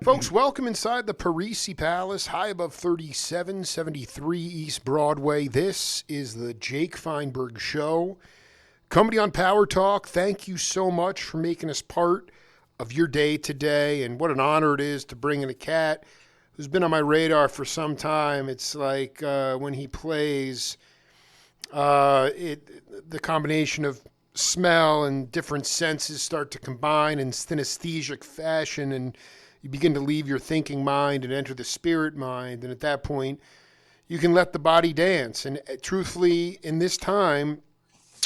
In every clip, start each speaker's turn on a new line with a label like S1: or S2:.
S1: Folks, welcome inside the Parisi Palace, high above 3773 East Broadway. This is the Jake Feinberg Show. Comedy on Power Talk, thank you so much for making us part of your day today. And what an honor it is to bring in a cat who's been on my radar for some time. It's like when he plays, the combination of smell and different senses start to combine in synesthesic fashion, and you begin to leave your thinking mind and enter the spirit mind. And at that point, you can let the body dance. And truthfully, in this time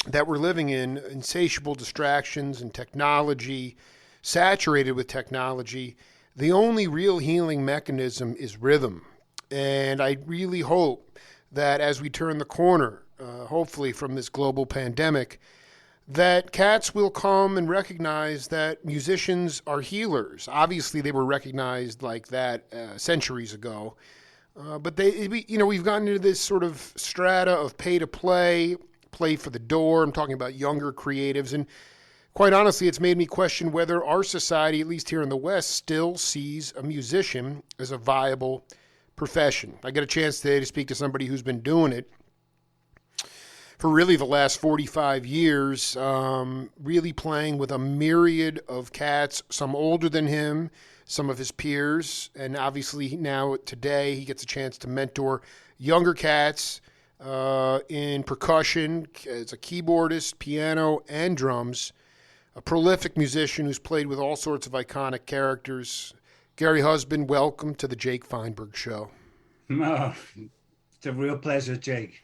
S1: that we're living in, insatiable distractions and technology, saturated with technology, the only real healing mechanism is rhythm. And I really hope that as we turn the corner, hopefully from this global pandemic, that cats will come and recognize that musicians are healers. Obviously, they were recognized like that centuries ago. But we've gotten into this sort of strata of pay to play for the door. I'm talking about younger creatives. And quite honestly, it's made me question whether our society, at least here in the West, still sees a musician as a viable profession. I got a chance today to speak to somebody who's been doing it for really the last 45 years, really playing with a myriad of cats, some older than him, some of his peers, and obviously now today he gets a chance to mentor younger cats in percussion as a keyboardist, piano, and drums, a prolific musician who's played with all sorts of iconic characters. Gary Husband, welcome to the Jake Feinberg Show.
S2: Oh, it's a real pleasure, Jake.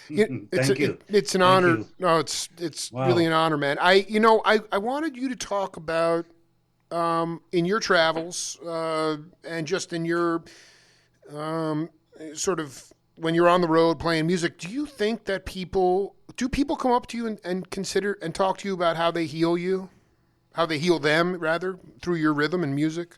S1: Thank you. It's an honor. No, it's wow. Really an honor, man. I wanted you to talk about in your travels and just in your sort of when you're on the road playing music. Do you think that people come up to you and consider and talk to you about how they heal you, how they heal them rather through your rhythm and music?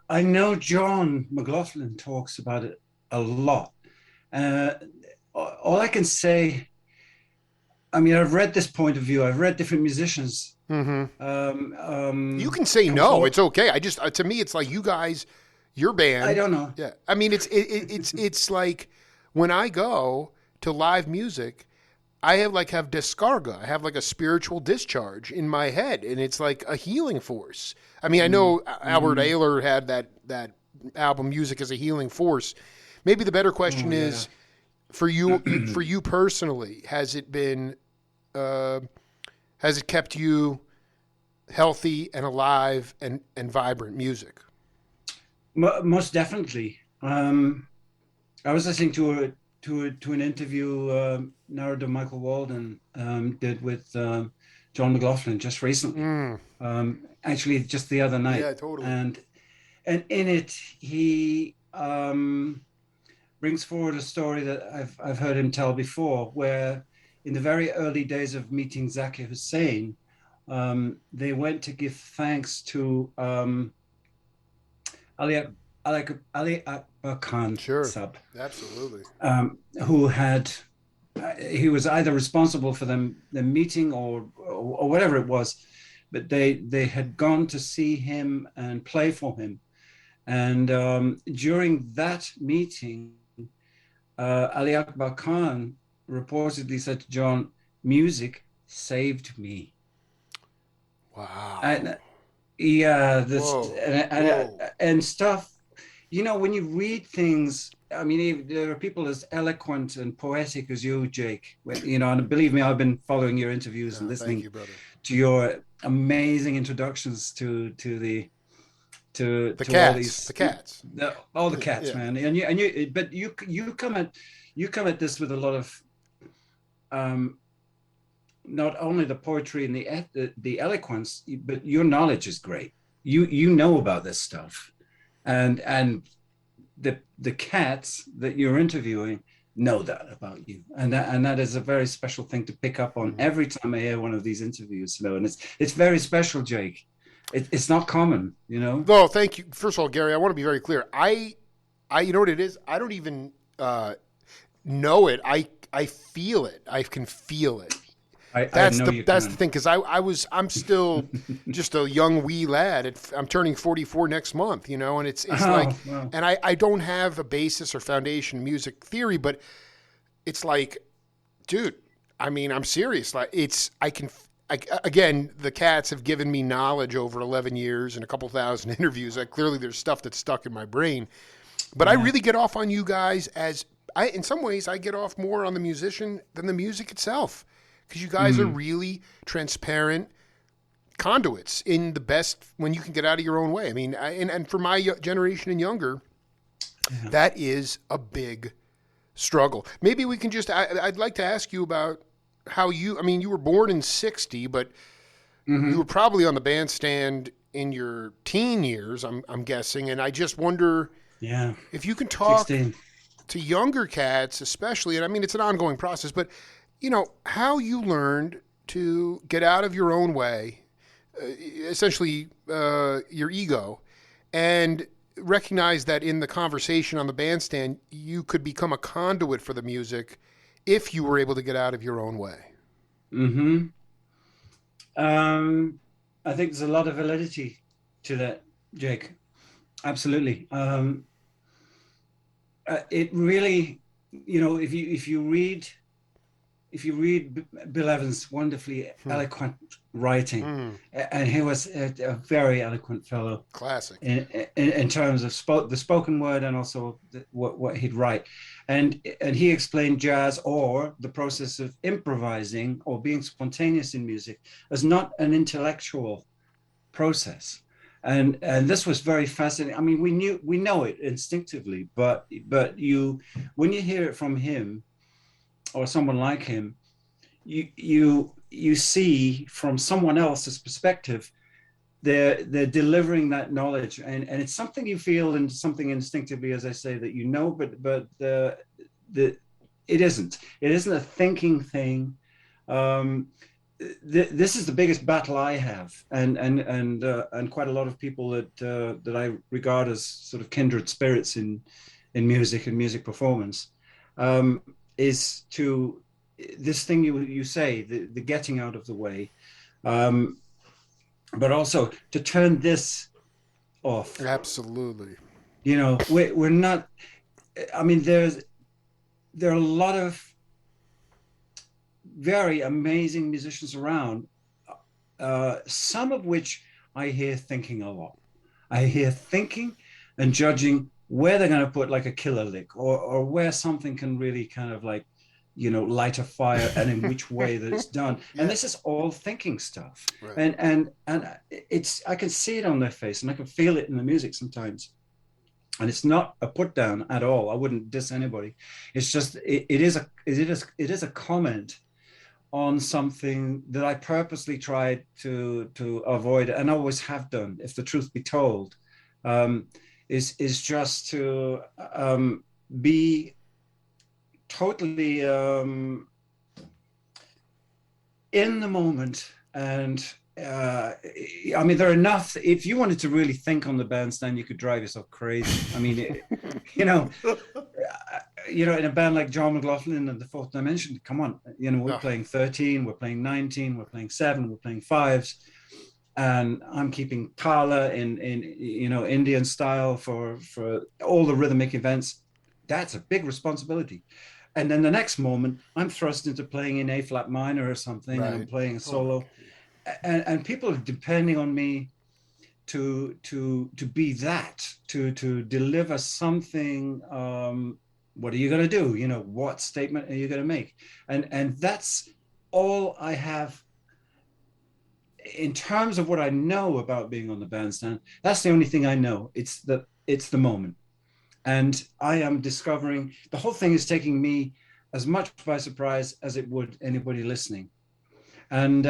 S2: I know John McLaughlin talks about it a lot. All I can say, I mean, I've read this point of view. I've read different musicians.
S1: Mm-hmm. You can say no. It's okay. I just to me, it's like you guys, your band.
S2: I don't know.
S1: Yeah, I mean, it's like when I go to live music, I have descarga. I have like a spiritual discharge in my head, and it's like a healing force. I mean, I know Albert Ayler had that album "Music as a Healing Force." Maybe the better question is, for you personally, has it kept you healthy and alive and vibrant music?
S2: Most definitely. I was listening to an interview narrator Michael Walden did with John McLaughlin just recently. Actually, just the other night.
S1: Yeah, totally.
S2: And in it, he brings forward a story that I've heard him tell before, where in the very early days of meeting Zakir Hussain, they went to give thanks to Ali Akbar Khan,
S1: sure,
S2: Sab,
S1: absolutely,
S2: who had he was either responsible for them meeting or whatever it was, but they had gone to see him and play for him, and during that meeting, Ali Akbar Khan reportedly said to John, "Music saved me."
S1: Wow.
S2: And and stuff. You know, when you read things, I mean, there are people as eloquent and poetic as you, Jake. You know, and believe me, I've been following your interviews and listening to your amazing introductions to
S1: cats,
S2: all the cats, man. And you come at this with a lot of not only the poetry and the eloquence, but your knowledge is great. You know about this stuff, and the cats that you're interviewing know that about you, and that is a very special thing to pick up on every time I hear one of these interviews. You know, and it's very special, Jake. It's not common, you know.
S1: No, thank you. First of all, Gary, I want to be very clear. I you know what it is? I don't even know it. I feel it. I can feel it.
S2: I know you
S1: That's the
S2: can.
S1: thing, because I'm still just a young wee lad. I'm turning 44 next month, and it's like,
S2: Oh, well,
S1: and I don't have a basis or foundation in music theory, but it's like, dude, I mean, I'm serious. Like, again, the cats have given me knowledge over 11 years and a couple thousand interviews. Like, clearly there's stuff that's stuck in my brain, but I
S2: yeah.
S1: really get off on you guys in some ways, I get off more on the musician than the music itself, because you guys are
S2: Mm,
S1: really transparent conduits in the best when you can get out of your own way. I mean, and for my generation and younger,
S2: yeah.
S1: that is a big struggle. Maybe we can I'd like to ask you about how I mean, you were born in 60, but you were
S2: Hmm.
S1: probably on the bandstand in your teen years, I'm guessing. And I just wonder
S2: Yeah.
S1: if you can talk
S2: 16.
S1: to younger cats, especially, and I mean, it's an ongoing process, but how you learned to get out of your own way, essentially your ego, and recognize that in the conversation on the bandstand, you could become a conduit for the music if you were able to get out of your own way.
S2: Hmm. Um, I think there's a lot of validity to that, Jake. Absolutely. It really, if you read Bill Evans' wonderfully
S1: Hmm.
S2: eloquent writing,
S1: Hmm.
S2: and he was a very eloquent fellow
S1: Classic.
S2: in terms of the spoken word and also what he'd write, and he explained jazz or the process of improvising or being spontaneous in music as not an intellectual process. And this was very fascinating. I mean, we know it instinctively, but when you hear it from him or someone like him, you see from someone else's perspective, they're delivering that knowledge, and it's something you feel and something instinctively, as I say, that but it isn't a thinking thing. um, this is the biggest battle I have, and quite a lot of people that I regard as sort of kindred spirits in music and music performance, um, is to this thing you say, the getting out of the way, um, but also to turn this off.
S1: Absolutely.
S2: We're not. I mean, there are a lot of very amazing musicians around, some of which I hear thinking a lot. I hear thinking and judging where they're going to put like a killer lick, or where something can really kind of like, light a fire, and in which way that it's done. And
S1: Yeah.
S2: this is all thinking stuff.
S1: Right.
S2: And I can see it on their face, and I can feel it in the music sometimes. And it's not a put down at all. I wouldn't diss anybody. It's just it is a comment on something that I purposely tried to avoid, and always have done, if the truth be told, um, is just to be totally in the moment. And I mean, there are enough. If you wanted to really think on the bandstand, you could drive yourself crazy. I mean, you know, in a band like John McLaughlin and the Fourth Dimension, come on, we're
S1: Oh,
S2: playing 13, we're playing 19, we're playing 7, we're playing 5s, and I'm keeping Tala in Indian style for all the rhythmic events. That's a big responsibility. And then the next moment, I'm thrust into playing in A flat minor or something, and I'm
S1: right.
S2: playing a
S1: Oh my
S2: solo, and people are depending on me to be that, to deliver something. What are you going to do? What statement are you going to make? And that's all I have in terms of what I know about being on the bandstand. That's the only thing I know. It's the moment, and I am discovering the whole thing is taking me as much by surprise as it would anybody listening. And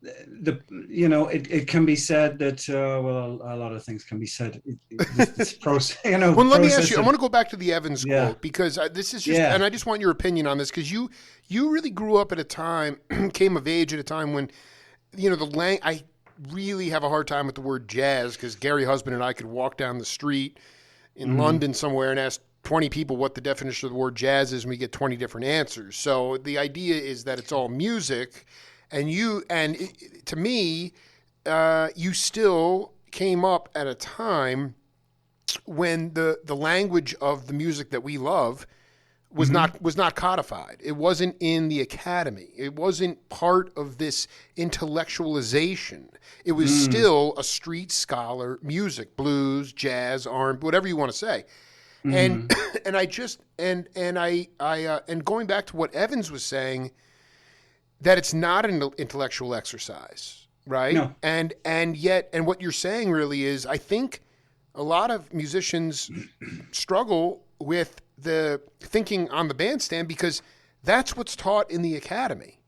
S2: it can be said that well, a lot of things can be said. This process,
S1: Well, let me ask
S2: process
S1: you. I
S2: of
S1: want to go back to the Evans
S2: yeah,
S1: quote, because this is just, and
S2: yeah,
S1: I just want your opinion on this, because you really grew up at a time, came of age at a time when, I really have a hard time with the word jazz, because Gary Husband and I could walk down the street in
S2: mm,
S1: London somewhere and ask 20 people what the definition of the word jazz is, and we get 20 different answers. So the idea is that it's all music, to me, you still came up at a time when the language of the music that we love was not codified. It wasn't in the academy. It wasn't part of this intellectualization. It was still a street scholar music, blues, jazz, R&B, whatever you want to say. And and I just and going back to what Evans was saying, that it's not an intellectual exercise, right?
S2: No.
S1: And what you're saying really is, I think a lot of musicians struggle with the thinking on the bandstand because that's what's taught in the academy.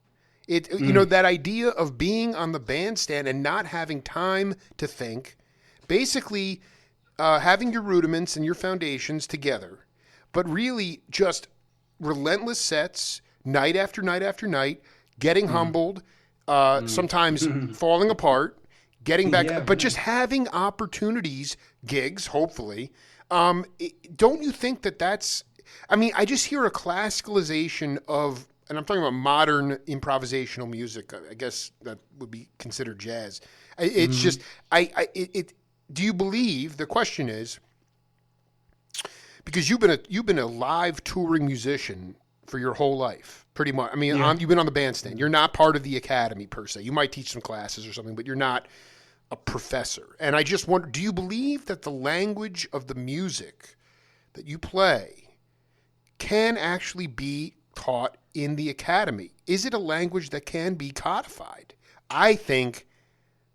S1: That idea of being on the bandstand and not having time to think, basically having your rudiments and your foundations together, but really just relentless sets, night after night after night, getting humbled, sometimes falling apart, getting back, but just having opportunities, gigs, hopefully. Don't you think that's, I just hear a classicalization of, and I'm talking about modern improvisational music. I guess that would be considered jazz. It's just, do you believe, the question is, because you've been a live touring musician for your whole life, pretty much. You've been on the bandstand. You're not part of the academy per se. You might teach some classes or something, but you're not a professor. And I just wonder, do you believe that the language of the music that you play can actually be taught in the academy? Is it a language that can be codified? I think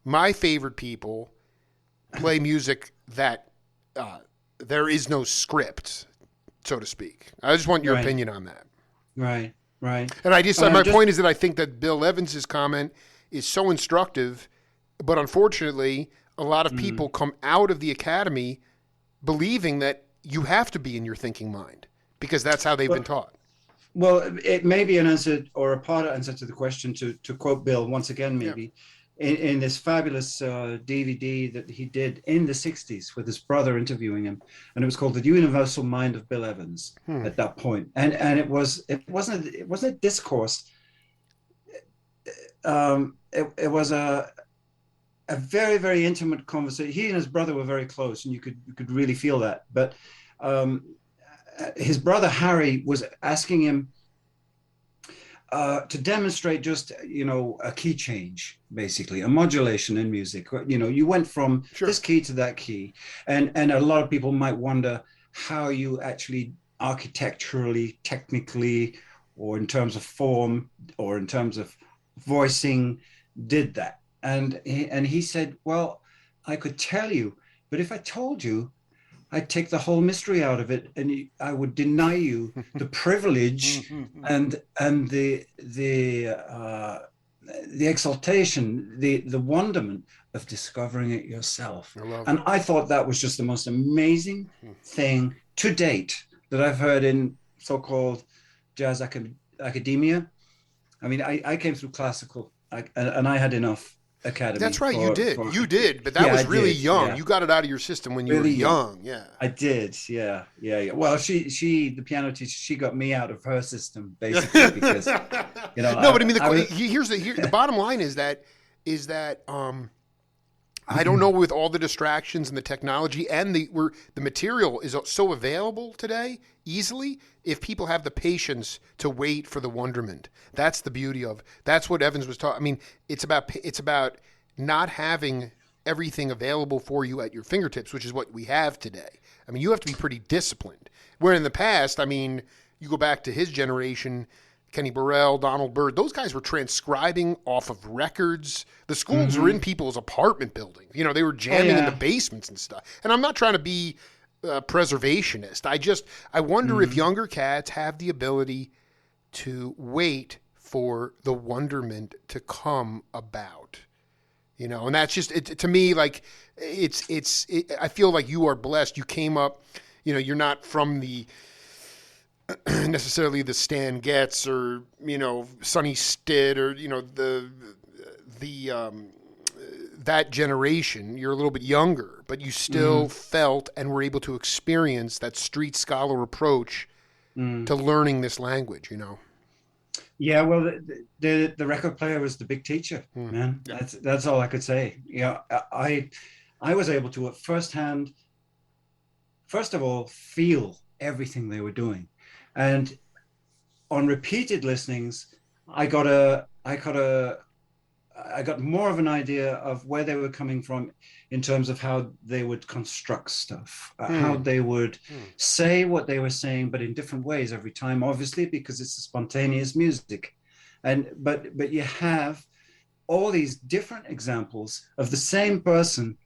S1: my favorite people play music that there is no script, so to speak. I just want your opinion on that.
S2: Right.
S1: And my point is that I think that Bill Evans's comment is so instructive, but unfortunately, a lot of people come out of the academy believing that you have to be in your thinking mind because that's how they've been taught.
S2: Well, it may be an answer or a part answer to the question, to quote Bill once again, maybe. Yeah. In this fabulous DVD that he did in the 60s with his brother interviewing him, and it was called The Universal Mind of Bill Evans at that point. And it wasn't a discourse. It was a very, very intimate conversation. He and his brother were very close, and you could really feel that. But his brother Harry was asking him to demonstrate just, a key change, basically, a modulation in music. You went from this key to that key. And a lot of people might wonder how you actually architecturally, technically, or in terms of form, or in terms of voicing, did that. And he said, well, I could tell you, but if I told you, I'd take the whole mystery out of it, and I would deny you the privilege and the exaltation, the wonderment of discovering it yourself. And I thought that was just the most amazing thing to date that I've heard in so-called jazz academia. I came through classical, and I had enough academy.
S1: That's right. You did, but that was really young. Yeah. You got it out of your system when you were young. Yeah,
S2: I did. Yeah. Well, she, the piano teacher, she got me out of her system basically because,
S1: No, but the bottom line is that I don't know, with all the distractions and the technology and the material is so available today easily, if people have the patience to wait for the wonderment. That's the beauty of, that's what Evans was talking. It's about not having everything available for you at your fingertips, which is what we have today. You have to be pretty disciplined. Where in the past, you go back to his generation, Kenny Burrell, Donald Byrd, those guys were transcribing off of records. The schools were in people's apartment buildings. They were jamming in the basements and stuff. And I'm not trying to be preservationist. I wonder if younger cats have the ability to wait for the wonderment to come about. And that's just, to me, like, I feel like you are blessed. You came up, you're not from the necessarily the Stan Getz or that generation, you're a little bit younger, but you still felt and were able to experience that street scholar approach to learning this language, you know?
S2: Yeah, well, the record player was the big teacher, man.
S1: Yeah.
S2: That's all I could say. Yeah, I was able to at firsthand, first of all, feel everything they were doing, and on repeated listenings, I got more of an idea of where they were coming from in terms of how they would construct stuff, how they would say what they were saying, but in different ways every time, obviously, because it's a spontaneous music. But you have all these different examples of the same person,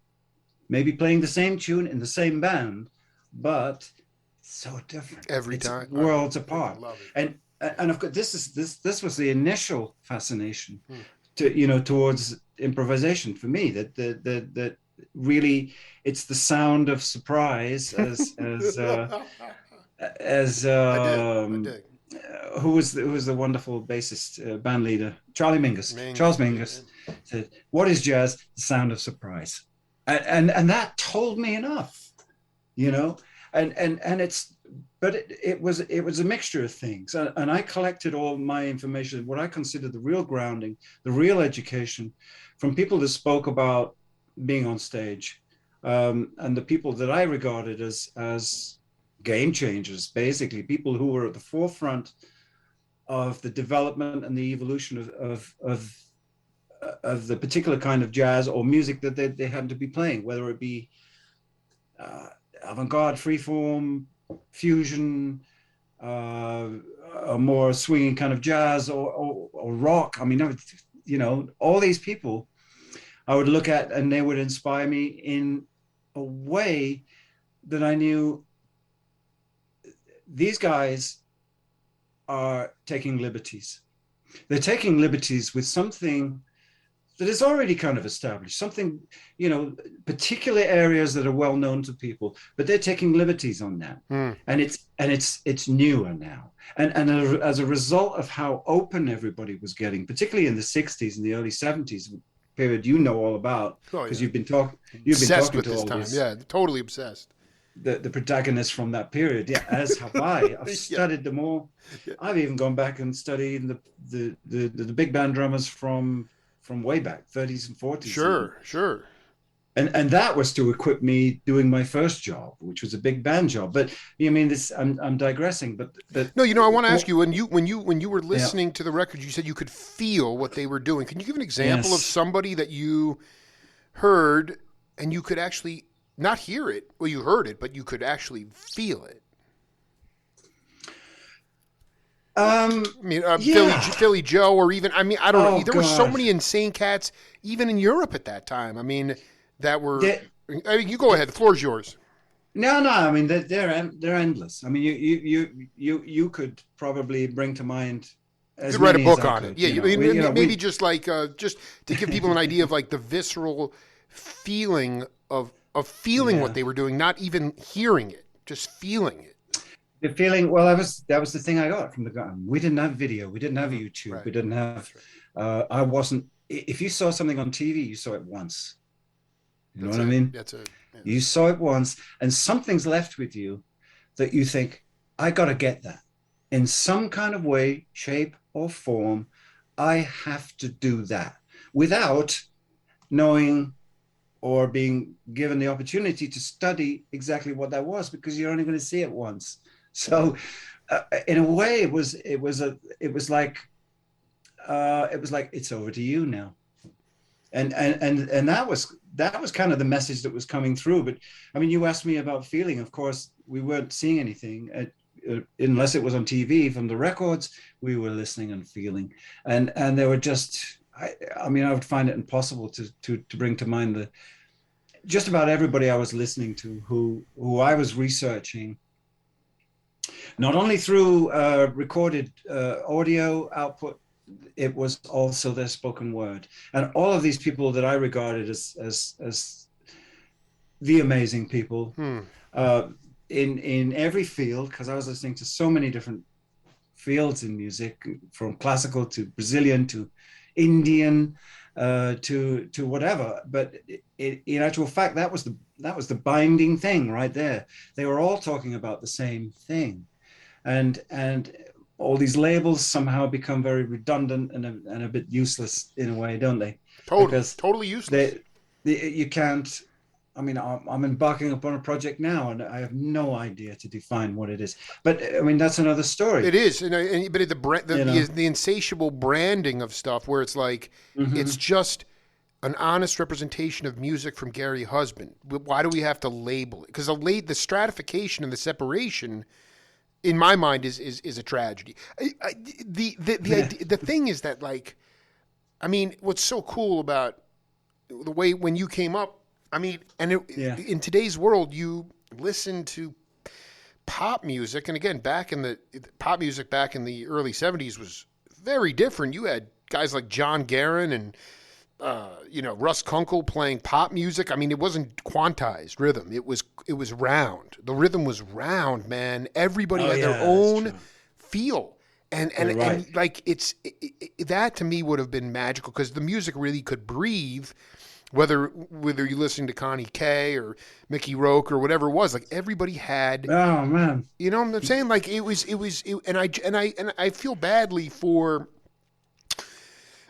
S2: maybe playing the same tune in the same band, but so different
S1: Every time.
S2: worlds apart.
S1: Love it.
S2: And of course, this was the initial fascination towards improvisation for me, that really it's the sound of surprise as
S1: I dig.
S2: who was the wonderful bassist, band leader, Charles Mingus said, what is jazz? The sound of surprise. And that told me enough, and it's, but it was a mixture of things, and I collected all my information, what I consider the real grounding, the real education, from people that spoke about being on stage, and the people that I regarded as game changers, basically people who were at the forefront of the development and the evolution of the particular kind of jazz or music that they had to be playing, whether it be avant-garde, freeform, fusion, a more swinging kind of jazz, or rock. I mean, all these people I would look at, and they would inspire me in a way that I knew these guys are taking liberties. They're taking liberties with something that is already kind of established, something, particular areas that are well known to people, but they're taking liberties on that. And it's newer now. And as a result of how open everybody was getting, particularly in the 60s and the early 70s period, all about, because you've been talking
S1: with
S2: to
S1: this
S2: all
S1: time.
S2: this.
S1: Yeah, totally obsessed.
S2: The protagonists from that period, as have I. I've studied them all. Yeah. I've even gone back and studied the big band drummers from way back, 30s and 40s.
S1: Sure.
S2: And that was to equip me doing my first job, which was a big band job. But I'm digressing. But
S1: no, I want to ask you, when you were listening to the records, you said you could feel what they were doing. Can you give an example of somebody that you heard and you could actually not hear it? Well, you heard it, but you could actually feel it. Philly Joe, or even, I don't know. There were so many insane cats, even in Europe at that time. That were. You go ahead. The floor is yours.
S2: No. They're endless. You could probably bring to mind. You could
S1: write a book on it. Yeah, maybe just to give people an idea of like the visceral feeling of feeling what they were doing, not even hearing it, just feeling it.
S2: The feeling, well, that was the thing I got from the gun. We didn't have video. We didn't have YouTube. Right. We didn't have, I wasn't, if you saw something on TV, you saw it once. You know what I mean?
S1: That's it. Yeah.
S2: You saw it once, and something's left with you that you think, I got to get that. In some kind of way, shape, or form, I have to do that without knowing or being given the opportunity to study exactly what that was, because you're only going to see it once. So, in a way, it was like it's over to you now, and that was kind of the message that was coming through. But you asked me about feeling. Of course, we weren't seeing anything unless it was on TV. From the records, we were listening and feeling, and they were just. I would find it impossible to bring to mind just about everybody I was listening to, who I was researching. Not only through recorded audio output, it was also their spoken word. And all of these people that I regarded as the amazing people in every field, because I was listening to so many different fields in music, from classical to Brazilian to Indian, to whatever. But in actual fact, that was the binding thing right there. They were all talking about the same thing, and all these labels somehow become very redundant and a bit useless in a way, don't they?
S1: Totally,
S2: Because
S1: totally useless.
S2: you can't. I mean, I'm embarking upon a project now, and I have no idea to define what it is. But I mean, that's another story,
S1: It is, but the,
S2: you
S1: the
S2: know.
S1: the insatiable branding of stuff, where it's like it's
S2: Hmm.
S1: just an honest representation of music from Gary Husband. Why do we have to label it? Because the stratification and the separation, in my mind, is a tragedy. The thing is that, like, I mean, what's so cool about the way when you came up, I mean,
S2: Yeah.
S1: in today's world, you listen to pop music, and again, pop music back in the early '70s was very different. You had guys like John Guerin and Russ Kunkel playing pop music. I mean, it wasn't quantized rhythm. It was round. The rhythm was round, man. Everybody
S2: Oh
S1: had their
S2: yeah, that's
S1: own
S2: true.
S1: feel. And and
S2: You're right.
S1: and like that to me would have been magical because the music really could breathe, whether you're listening to Connie Kay or Mickey Rourke or whatever it was. Like everybody had,
S2: Oh man.
S1: you know what I'm saying? Like and I feel badly for.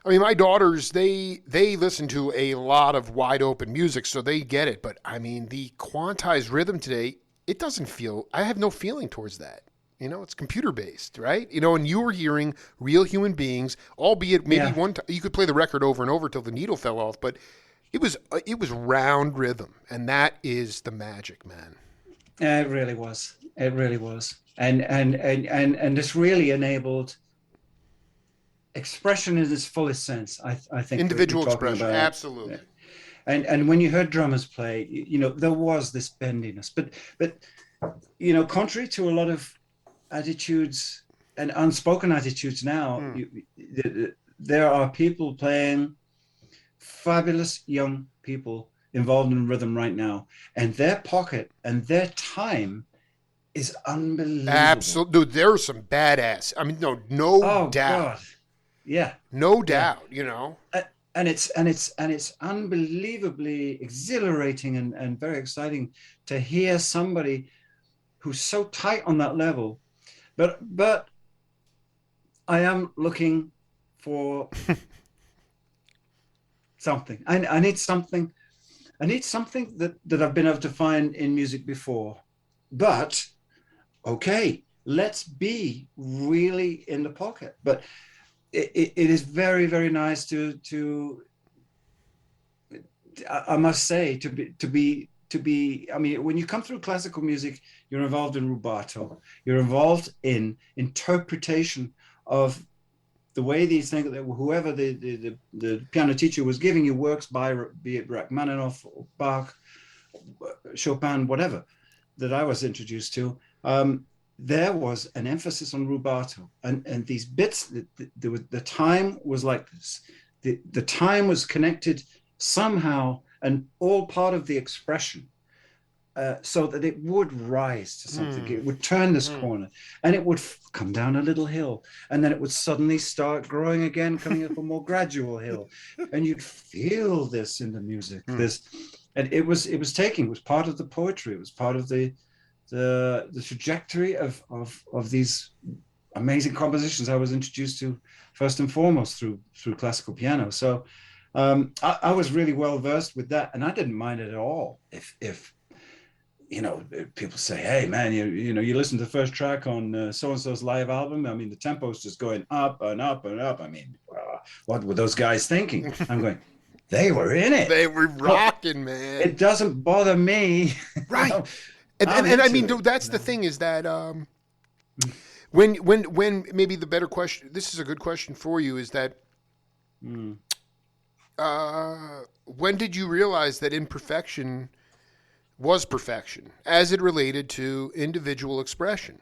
S1: I mean, my daughters, they listen to a lot of wide open music, so they get it. But I mean, the quantized rhythm today, it doesn't feel. I have no feeling towards that. It's computer based, right? And you were hearing real human beings, albeit maybe
S2: Yeah.
S1: one time you could play the record over and over till the needle fell off, but it was round rhythm, and that is the magic, man.
S2: Yeah, it really was. It really was. And this really enabled expression in its fullest sense. I think what you're
S1: Individual
S2: talking
S1: expression,
S2: about.
S1: absolutely.
S2: And when you heard drummers play, there was this bendiness. But contrary to a lot of attitudes and unspoken attitudes now,
S1: Mm.
S2: there are people playing, fabulous young people involved in rhythm right now, and their pocket and their time is unbelievable.
S1: Absolutely, dude. There are some badass. I mean, no
S2: Oh
S1: doubt,
S2: God, yeah,
S1: no
S2: yeah.
S1: doubt.
S2: And it's unbelievably exhilarating and very exciting to hear somebody who's so tight on that level. But I am looking for something. I need something. I need something that I've been able to find in music before. But okay, let's be really in the pocket. But it is very, very nice to I must say to be. I mean, when you come through classical music, you're involved in rubato. You're involved in interpretation of the way these things, whoever the piano teacher was giving you works by, be it Rachmaninoff or Bach, Chopin, whatever, that I was introduced to, there was an emphasis on rubato, and these bits. The time was like this. The time was connected somehow, and all part of the expression, so that it would rise to something.
S1: Mm,
S2: It would turn this
S1: mm.
S2: corner, and it would come down a little hill, and then it would suddenly start growing again, coming up a more gradual hill, and you'd feel this in the music.
S1: Mm.
S2: This, and it was part of the poetry. It was part of the trajectory of these amazing compositions I was introduced to first and foremost through classical piano. So I was really well versed with that, and I didn't mind it at all. If people say, "Hey, man, you listen to the first track on so and so's live album. I mean, the tempo is just going up and up and up. I mean, what were those guys thinking?" I'm going, they were in it.
S1: They were
S2: So
S1: rocking, man.
S2: it doesn't bother me. you
S1: Right.
S2: know,
S1: And,
S2: I'm
S1: and, and I mean,
S2: into it.
S1: dude, that's the thing is that when maybe the better question. This is a good question for you. Is that
S2: Mm.
S1: when did you realize that imperfection was perfection as it related to individual expression?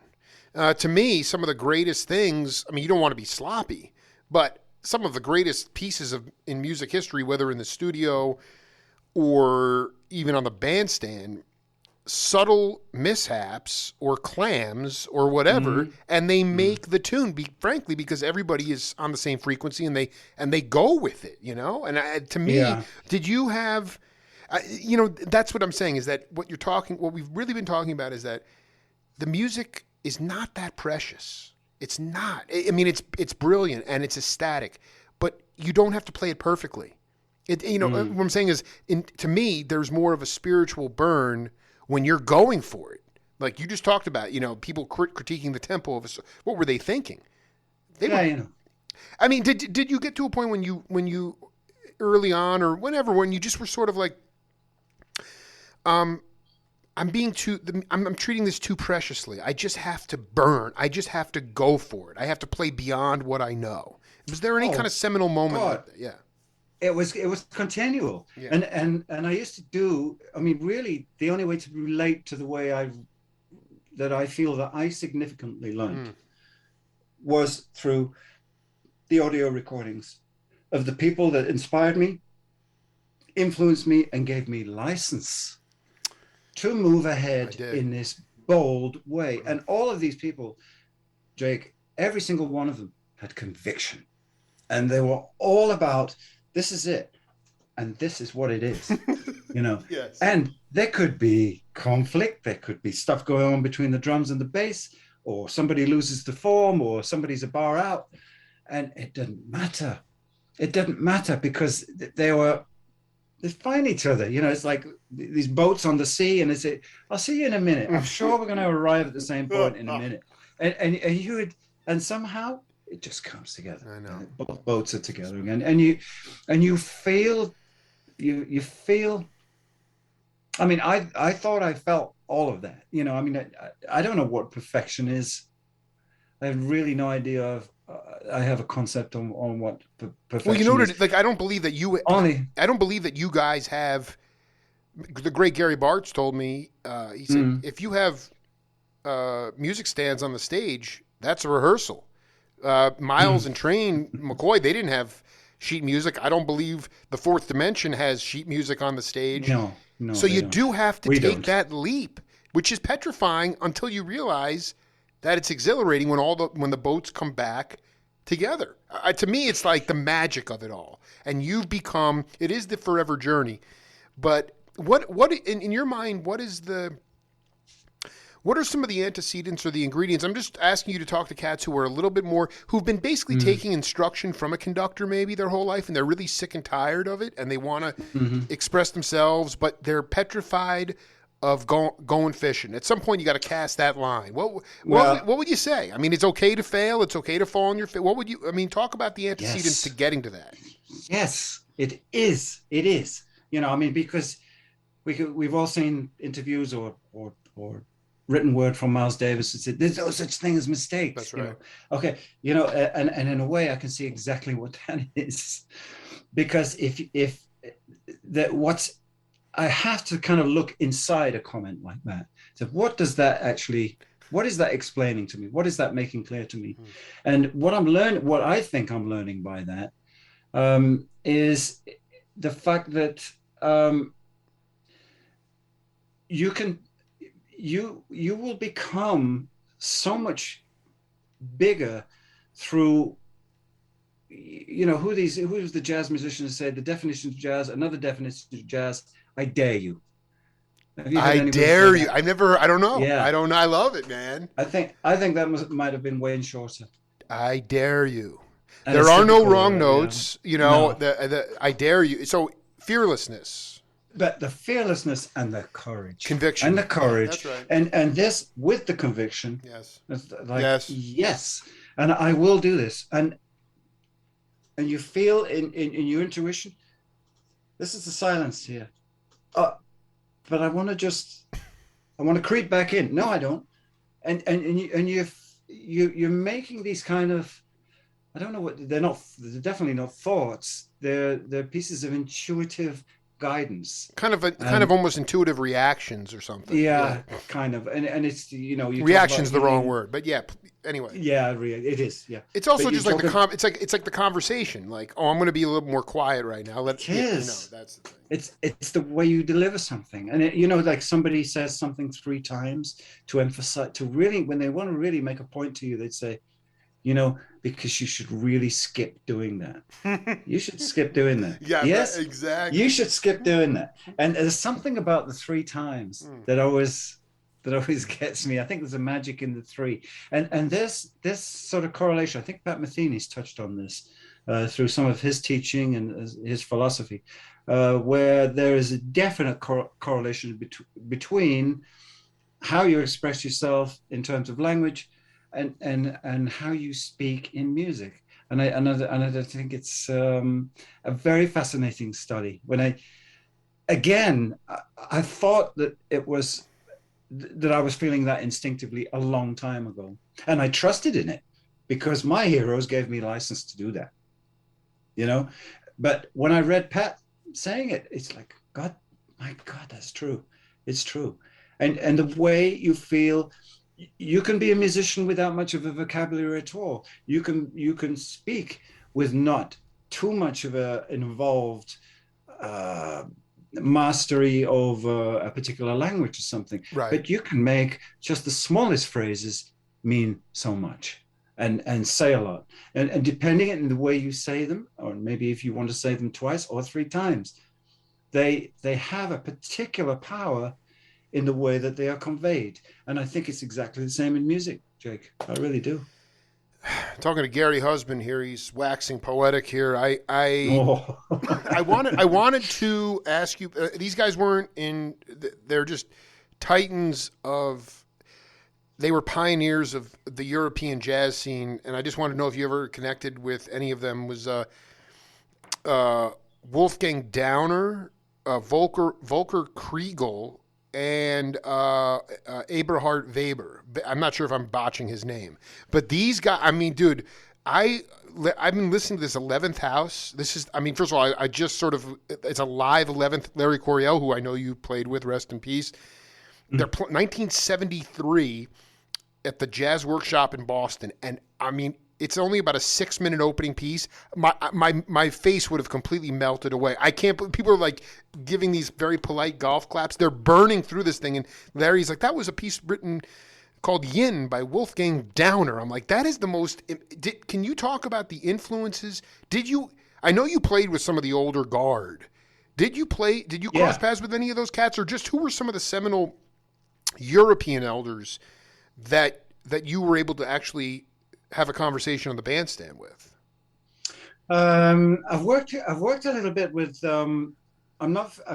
S1: To me, some of the greatest things, I mean, you don't want to be sloppy, but some of the greatest pieces in music history, whether in the studio or even on the bandstand, subtle mishaps or clams or whatever,
S2: Mm-hmm.
S1: and they
S2: Mm-hmm.
S1: make the tune. Frankly, because everybody is on the same frequency, and they go with it, you know. And to me,
S2: Yeah.
S1: did you have, you know, that's what I'm saying is that what we've really been talking about is that the music is not that precious. It's not. I mean, it's brilliant and it's ecstatic, but you don't have to play it perfectly. You know,
S2: Mm.
S1: what I'm saying is, to me, there's more of a spiritual burn when you're going for it. Like you just talked about, you know, people critiquing the tempo of what were they thinking? They
S2: Yeah,
S1: were.
S2: you know.
S1: I mean, did you get to a point when you early on or whenever when you just were sort of like, um, I'm treating this too preciously. I just have to burn. I just have to go for it. I have to play beyond what I know. Was there any kind
S2: Oh
S1: of seminal moment
S2: God,
S1: like that? Yeah.
S2: it was continual,
S1: Yeah.
S2: and I used to do. I mean, really, the only way to relate to the way I feel that I significantly learned
S1: Mm,
S2: was through the audio recordings of the people that inspired me, influenced me, and gave me license to move
S1: I
S2: ahead
S1: did.
S2: in this bold way.
S1: Mm.
S2: And all of these people, Jake, every single one of them had conviction. And they were all about this is it. And this is what it is, you know.
S1: Yes.
S2: And there could be conflict, there could be stuff going on between the drums and the bass, or somebody loses the form, or somebody's a bar out. And it didn't matter. It didn't matter because they find each other. You know, it's like these boats on the sea, and they say, "I'll see you in a minute. I'm sure we're going to arrive at the same point in a minute." And you would, and somehow it just comes together,
S1: I know.
S2: and both boats are together again, and you feel you feel. I mean, I thought I felt all of that. You know, I mean, I don't know what perfection is. I have really no idea of. I have a concept on what
S1: Well, you
S2: perfection is.
S1: noted like I don't believe that you.
S2: Only.
S1: I don't believe that you guys have. The great Gary Bartz told me. He said
S2: Mm,
S1: if you have music stands on the stage, that's a rehearsal. Miles
S2: mm.
S1: and Train McCoy, they didn't have sheet music. I don't believe the Fourth Dimension has sheet music on the stage.
S2: No, no,
S1: So
S2: they
S1: you
S2: don't.
S1: do have to
S2: We
S1: take
S2: don't.
S1: that leap, which is petrifying until you realize that it's exhilarating when the boats come back together. To me, it's like the magic of it all, and you've become. It is the forever journey. But what in your mind? What are some of the antecedents or the ingredients? I'm just asking you to talk to cats who are a little bit more, who've been basically
S2: Mm,
S1: taking instruction from a conductor maybe their whole life, and they're really sick and tired of it, and they want to
S2: hmm.
S1: express themselves, but they're petrified of going fishing. At some point, you got to cast that line.
S2: Well,
S1: What would you say? I mean, it's okay to fail. It's okay to fall on your face. What would you? I mean, talk about the antecedents to
S2: yes,
S1: getting to that.
S2: yes, it is. It is. You know, I mean, because we've all seen interviews or written word from Miles Davis that said there's no such thing as mistakes.
S1: That's
S2: You
S1: right.
S2: know, okay, you know, and in a way, I can see exactly what that is, because if that what's I have to kind of look inside a comment like that. So what does that actually? What is that explaining to me? What is that making clear to me?
S1: Hmm.
S2: And what I think I'm learning by that is the fact that um, you can you will become so much bigger through who's the jazz musician who said the definition of jazz, another definition of jazz. I dare you. Have you heard
S1: I
S2: anybody say
S1: dare you.
S2: that?
S1: I've never. I don't know. I
S2: Yeah,
S1: don't know. I love it, man.
S2: I think that might have been Wayne Shorter,
S1: I dare you.
S2: and
S1: There
S2: it's
S1: are no
S2: typical.
S1: wrong
S2: Yeah,
S1: notes. You know,
S2: no,
S1: the I dare you. So fearlessness,
S2: but the fearlessness and the courage and
S1: conviction.
S2: the
S1: Yeah, that's
S2: courage
S1: right.
S2: and this with the conviction.
S1: Yes.
S2: It's like
S1: Yes.
S2: yes, and I will do this, and you feel in your intuition. This is the silence here. Uh, but I want to creep back in. No, I don't. And you're making these kind of, I don't know what they're not. They're definitely not thoughts. They're pieces of intuitive guidance.
S1: Kind of almost intuitive reactions or something.
S2: Yeah, kind of. And it's, you know, you
S1: reaction's
S2: talk
S1: the
S2: about
S1: wrong
S2: healing.
S1: word, but yeah. Anyway,
S2: Yeah, it is. Yeah,
S1: it's also
S2: but you
S1: just like
S2: talk.
S1: it's like the conversation. Like, oh, I'm going to be a little more quiet right now.
S2: It
S1: You know,
S2: is.
S1: that's the thing.
S2: It's the way you deliver something, and you know, like somebody says something 3 times to emphasize, to really, when they want to really make a point to you, they'd say, you know, because you should really skip doing that. You should skip doing that.
S1: Yeah,
S2: Yes, you
S1: exactly.
S2: should skip doing that. And there's something about the 3 times
S1: Mm.
S2: that always gets me. I think there's a magic in the three. And there's this sort of correlation. I think Pat Metheny's touched on this through some of his teaching and his philosophy, where there is a definite correlation between how you express yourself in terms of language and how you speak in music. And I think it's a very fascinating study. I thought that it was that I was feeling that instinctively a long time ago, and I trusted in it because my heroes gave me license to do that, you know. But when I read Pat saying it, it's like, God, my God, that's true. It's true. And the way you feel, you can be a musician without much of a vocabulary at all. You can speak with not too much of an involved uh, mastery of a particular language or something,
S1: Right.
S2: but you can make just the smallest phrases mean so much and say a lot. And depending on the way you say them, or maybe if you want to say them twice or 3 times, they have a particular power in the way that they are conveyed. And I think it's exactly the same in music, Jake. I really do.
S1: Talking to Gary Husband here, he's waxing poetic here.
S2: Oh.
S1: I wanted to ask you. These guys weren't in. They're just titans of. They were pioneers of the European jazz scene, and I just wanted to know if you ever connected with any of them. Was Wolfgang Downer, Volker Kriegel, and Eberhard Weber. I'm not sure if I'm botching his name, but these guys. I mean, dude, I've been listening to this 11th House. This is, I mean, first of all, I just sort of, it's a live 11th. Larry Coryell, who I know you played with, rest in peace. They're 1973 at the Jazz Workshop in Boston, and I mean, it's only about a 6-minute opening piece. My face would have completely melted away. I can't believe people are like giving these very polite golf claps. They're burning through this thing, and Larry's like, that was a piece written called Yin by Wolfgang Downer. I'm like, that is the most. Can you talk about the influences? I know you played with some of the older guard. Did you cross
S2: Yeah.
S1: paths with any of those cats, or just who were some of the seminal European elders that you were able to actually have a conversation on the bandstand with?
S2: I've worked a little bit with. I'm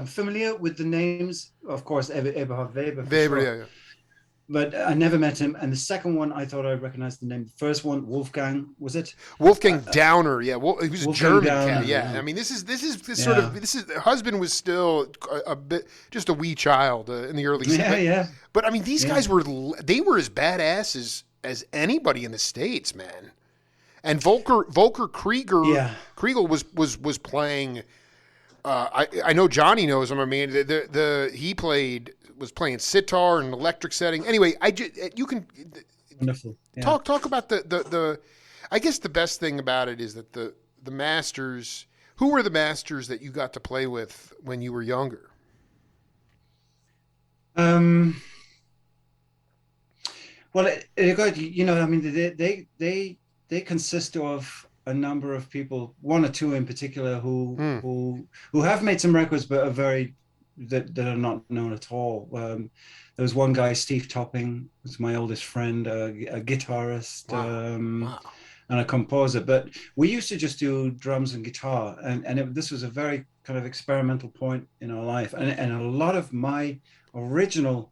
S2: familiar with the names, of course, Eberhard Weber for
S1: Weber,
S2: sure,
S1: yeah.
S2: but I never met him. And the second one, I thought I recognized the name. The first one, Wolfgang, was it?
S1: Wolfgang Downer, yeah. Well, he was a
S2: Wolfgang
S1: German cat,
S2: Downer.
S1: yeah.
S2: Yeah.
S1: I mean, this
S2: Yeah.
S1: husband was still a bit just a wee child in the early
S2: Yeah. Yeah.
S1: but I mean, these
S2: Yeah.
S1: guys were as badass as anybody in the States, man. And Volker
S2: Yeah.
S1: Kriegel was playing. I know Johnny knows him. I mean, he was playing sitar and electric setting. Anyway, you can
S2: Wonderful. Yeah.
S1: talk about the. I guess the best thing about it is that the masters. Who were the masters that you got to play with when you were younger?
S2: Um. Well, you know, I mean, they consist of a number of people, one or two in particular, who
S1: Hmm.
S2: who have made some records, but are very that are not known at all. There was one guy, Steve Topping, who's my oldest friend, a guitarist,
S1: Wow. Wow.
S2: and a composer. But we used to just do drums and guitar, and this was a very kind of experimental point in our life, and a lot of my original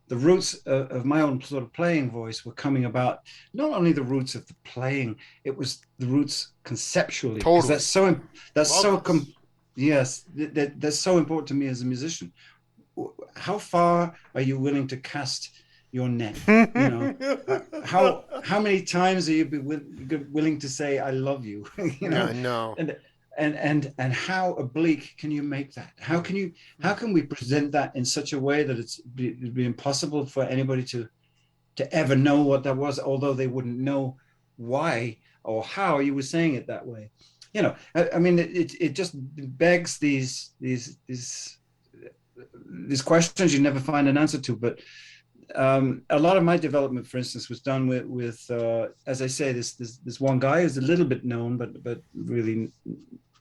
S2: the roots of my own sort of playing voice were coming about, not only the roots of the playing, it was the roots conceptually, because
S1: Totally.
S2: that's
S1: Love
S2: so
S1: this.
S2: yes, that's so important to me as a musician. How far are you willing to cast your net? You know, how many times are you willing to say I love you? You
S1: Yeah,
S2: know,
S1: I know.
S2: and and how oblique can you make that? How can we present that in such a way that it'd be impossible for anybody to ever know what that was, although they wouldn't know why or how you were saying it that way. I mean, it just begs these questions you never find an answer to. But a lot of my development, for instance, was done with as I say, this one guy who's a little bit known, but really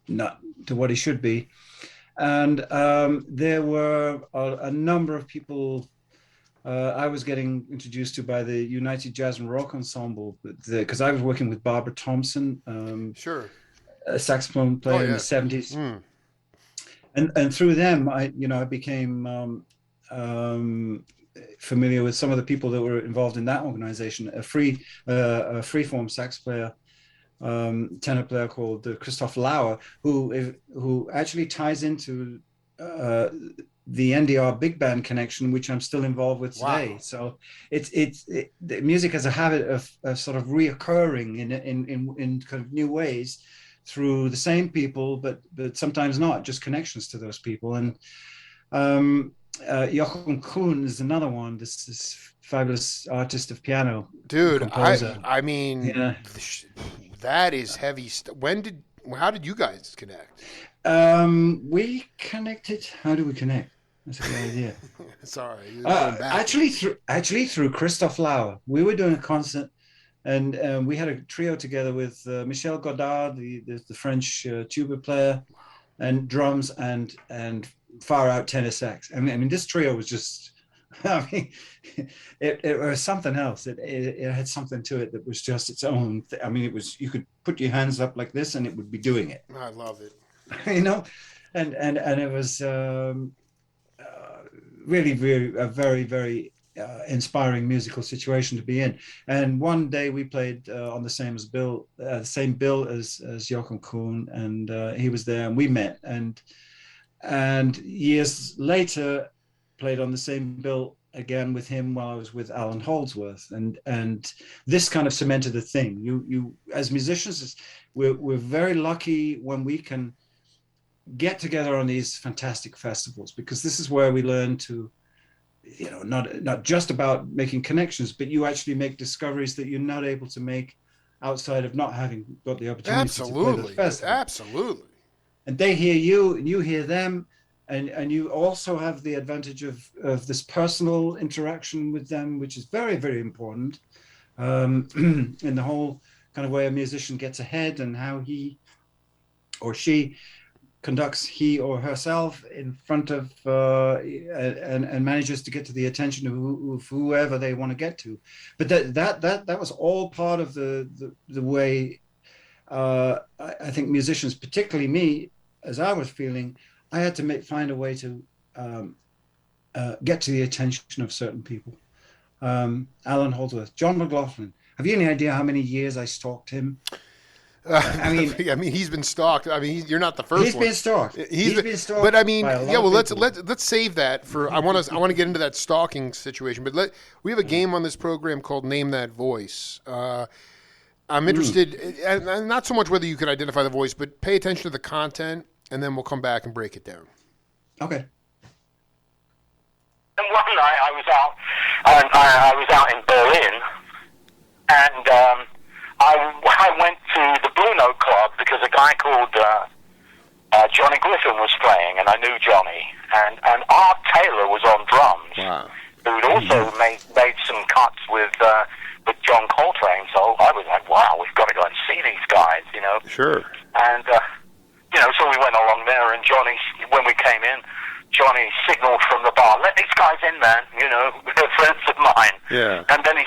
S2: not to what he should be. And there were a number of people I was getting introduced to by the United Jazz and Rock Ensemble, because I was working with Barbara Thompson,
S1: Sure.
S2: a saxophone player in the 70s. And through them, I became familiar with some of the people that were involved in that organization. A freeform sax player, tenor player called Christoph Lauer, who actually ties into the NDR big band connection, which I'm still involved with today. Wow. So the music has a habit of sort of reoccurring in kind of new ways through the same people, but sometimes not, just connections to those people. And Jochen Kuhn is another one. This fabulous artist of piano,
S1: dude. I mean, yeah. That is heavy. How did you guys connect?
S2: We connected. How do we connect? That's a good idea.
S1: Sorry.
S2: Actually through Christoph Lauer. We were doing a concert, and we had a trio together with Michel Godard, the French tuba player, and drums, and far out tenor sax. I mean, this trio was just. I mean, it was something else. It had something to it that was just its own. I mean, it was, you could put your hands up like this, and it would be doing it.
S1: I love it.
S2: And it was really, really a very, very inspiring musical situation to be in. And one day we played on the same bill as Jochen Kuhn, and he was there, and we met. And years later, played on the same bill again with him while I was with Alan Holdsworth, and this kind of cemented the thing. You as musicians, we're very lucky when we can get together on these fantastic festivals, because this is where we learn to, not just about making connections, but you actually make discoveries that you're not able to make outside of not having got the opportunity to play the festival.
S1: Absolutely.
S2: And they hear you, and you hear them, and you also have the advantage of this personal interaction with them, which is very, very important in the whole kind of way a musician gets ahead, and how he or she conducts he or herself in front of and manages to get to the attention of whoever they want to get to. But that was all part of the way I think musicians, particularly me, as I was feeling, I had to find a way to get to the attention of certain people. Alan Holdsworth, John McLaughlin. Have you any idea how many years I stalked him?
S1: I mean, he's been stalked. I mean, you're not the first one.
S2: He's been stalked. He's been stalked.
S1: But I mean, yeah. Well, let's save that for. I want to get into that stalking situation. But we have a game on this program called Name That Voice. I'm interested, and not so much whether you could identify the voice, but pay attention to the content, and then we'll come back and break it down.
S2: Okay.
S3: And one night I was out in Berlin, and I went to the Blue Note Club because a guy called Johnny Griffin was playing, and I knew Johnny, and Art Taylor was on drums,
S1: wow.
S3: who'd also made some cuts with John Coltrane. So I was like, wow, we've got to go and see these guys,
S1: Sure.
S3: And so we went along there, and Johnny, when we came in, Johnny signaled from the bar, "Let these guys in, man. They're friends of mine."
S1: Yeah.
S3: And then he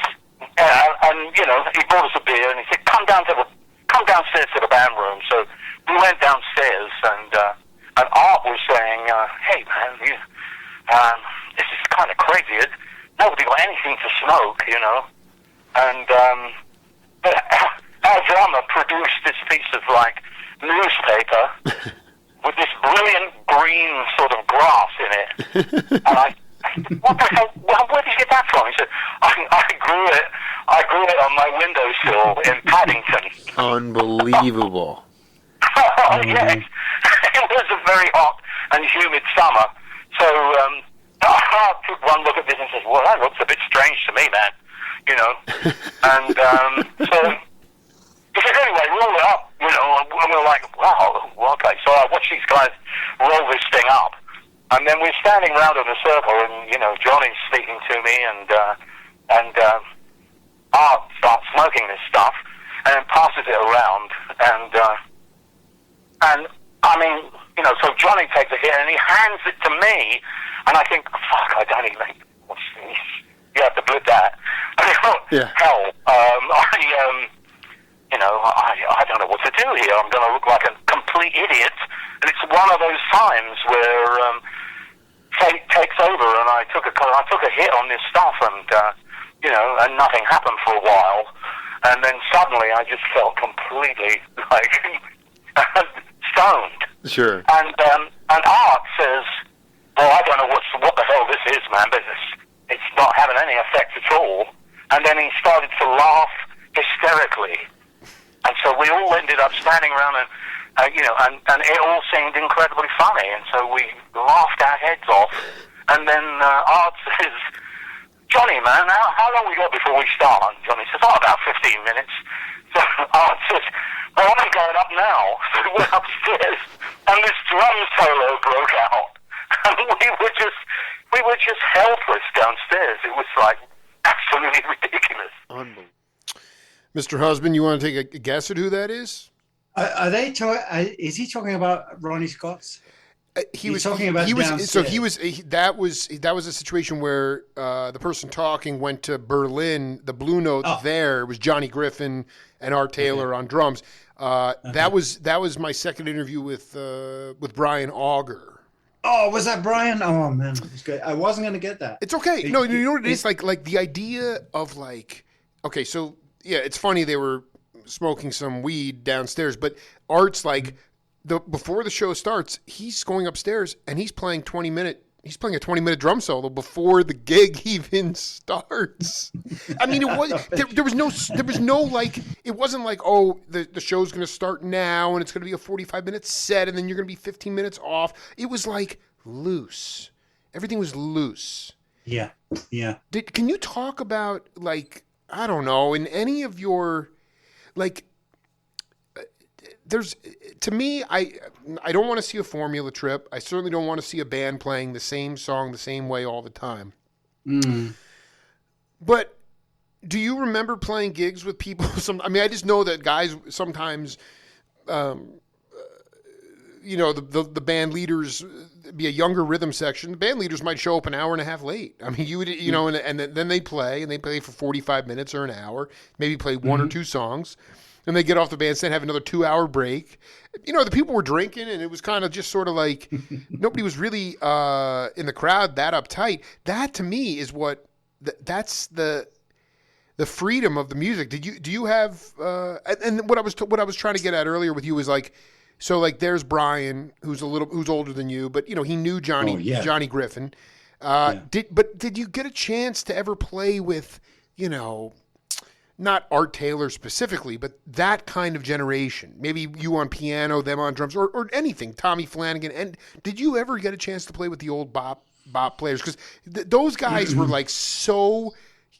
S3: brought us a beer, and he said, come downstairs to the band room. So we went downstairs, and Art was saying, "Hey, man, this is kind of crazy. Nobody got anything to smoke, And our drummer produced this piece of newspaper with this brilliant green sort of grass in it, and what the hell? Where did you get that from? He said, I grew it on my windowsill in Paddington.
S1: Unbelievable.
S3: Oh, yes. It was a very hot and humid summer. So I took one look at this and said, well, that looks a bit strange to me, man. You know. And so he said, anyway, roll it up. You know, and we were like, wow, okay. So I watched these guys roll this thing up. And then we're standing around in a circle, and, you know, Johnny's speaking to me, and Art starts smoking this stuff, and then passes it around, and I mean, you know, so Johnny takes a hit, and he hands it to me, and I think, fuck, I don't even, you have to blip that. I mean, hell, you know, I don't know what to do here. I'm going to look like a complete idiot, and it's one of those times where fate takes over, and I took a hit on this stuff, and you know, and nothing happened for a while, and then suddenly I just felt completely like stoned.
S1: Sure.
S3: And Art says, "Well, I don't know what the hell this is, man, but it's not having any effect at all." And then he started to laugh hysterically, and so we all ended up standing around and. You know, and it all seemed incredibly funny, and so we laughed our heads off. And then Art says, "Johnny, man, how long we got before we start?" And Johnny says, "Oh, about 15 minutes." So Art says, "Well, I'm going up now." So we went upstairs, and this drum solo broke out, and we were just helpless downstairs. It was like absolutely ridiculous.
S1: Unbelievable. Mr. Husband, you want to take a guess at who that is?
S2: Are they? Is he talking about Ronnie Scott's?
S1: He was
S2: talking about downstairs.
S1: So that was a situation where the person talking went to Berlin. The Blue Note there was Johnny Griffin and Art Taylor on drums. That was my second interview with Brian Auger.
S2: Oh, was that Brian? Oh man, it was good. I wasn't going to get that.
S1: It's okay. No, you know what it is, like the idea of like, okay, so yeah, it's funny they were smoking some weed downstairs, but Art's like before the show starts, he's going upstairs and he's playing a 20-minute drum solo before the gig even starts. I mean, it was there was no like, it wasn't like, oh, the show's going to start now and it's going to be a 45-minute set and then you're going to be 15 minutes off. It was like loose. Everything was loose.
S2: Yeah.
S1: Can you talk about, like, I don't know, in any of your, like, there's, to me, I don't want to see a formula trip. I certainly don't want to see a band playing the same song the same way all the time. But do you remember playing gigs with people? I mean, I just know that guys sometimes, you know, the band leaders, be a younger rhythm section. The band leaders might show up an hour and a half late. I mean, you know, and then they play for 45 minutes or an hour, maybe play one or two songs. And they get off the bandstand, have another 2-hour break. You know, the people were drinking, and it was kind of just sort of like nobody was really in the crowd that uptight. That to me is that's the freedom of the music. Do you have? And what I was trying to get at earlier with you was like, so like there's Brian who's older than you, but you know he knew Johnny Griffin. Did you get a chance to ever play with, you know, not Art Taylor specifically, but that kind of generation? Maybe you on piano, them on drums, or anything. Tommy Flanagan. And did you ever get a chance to play with the old bop players? Because those guys were like so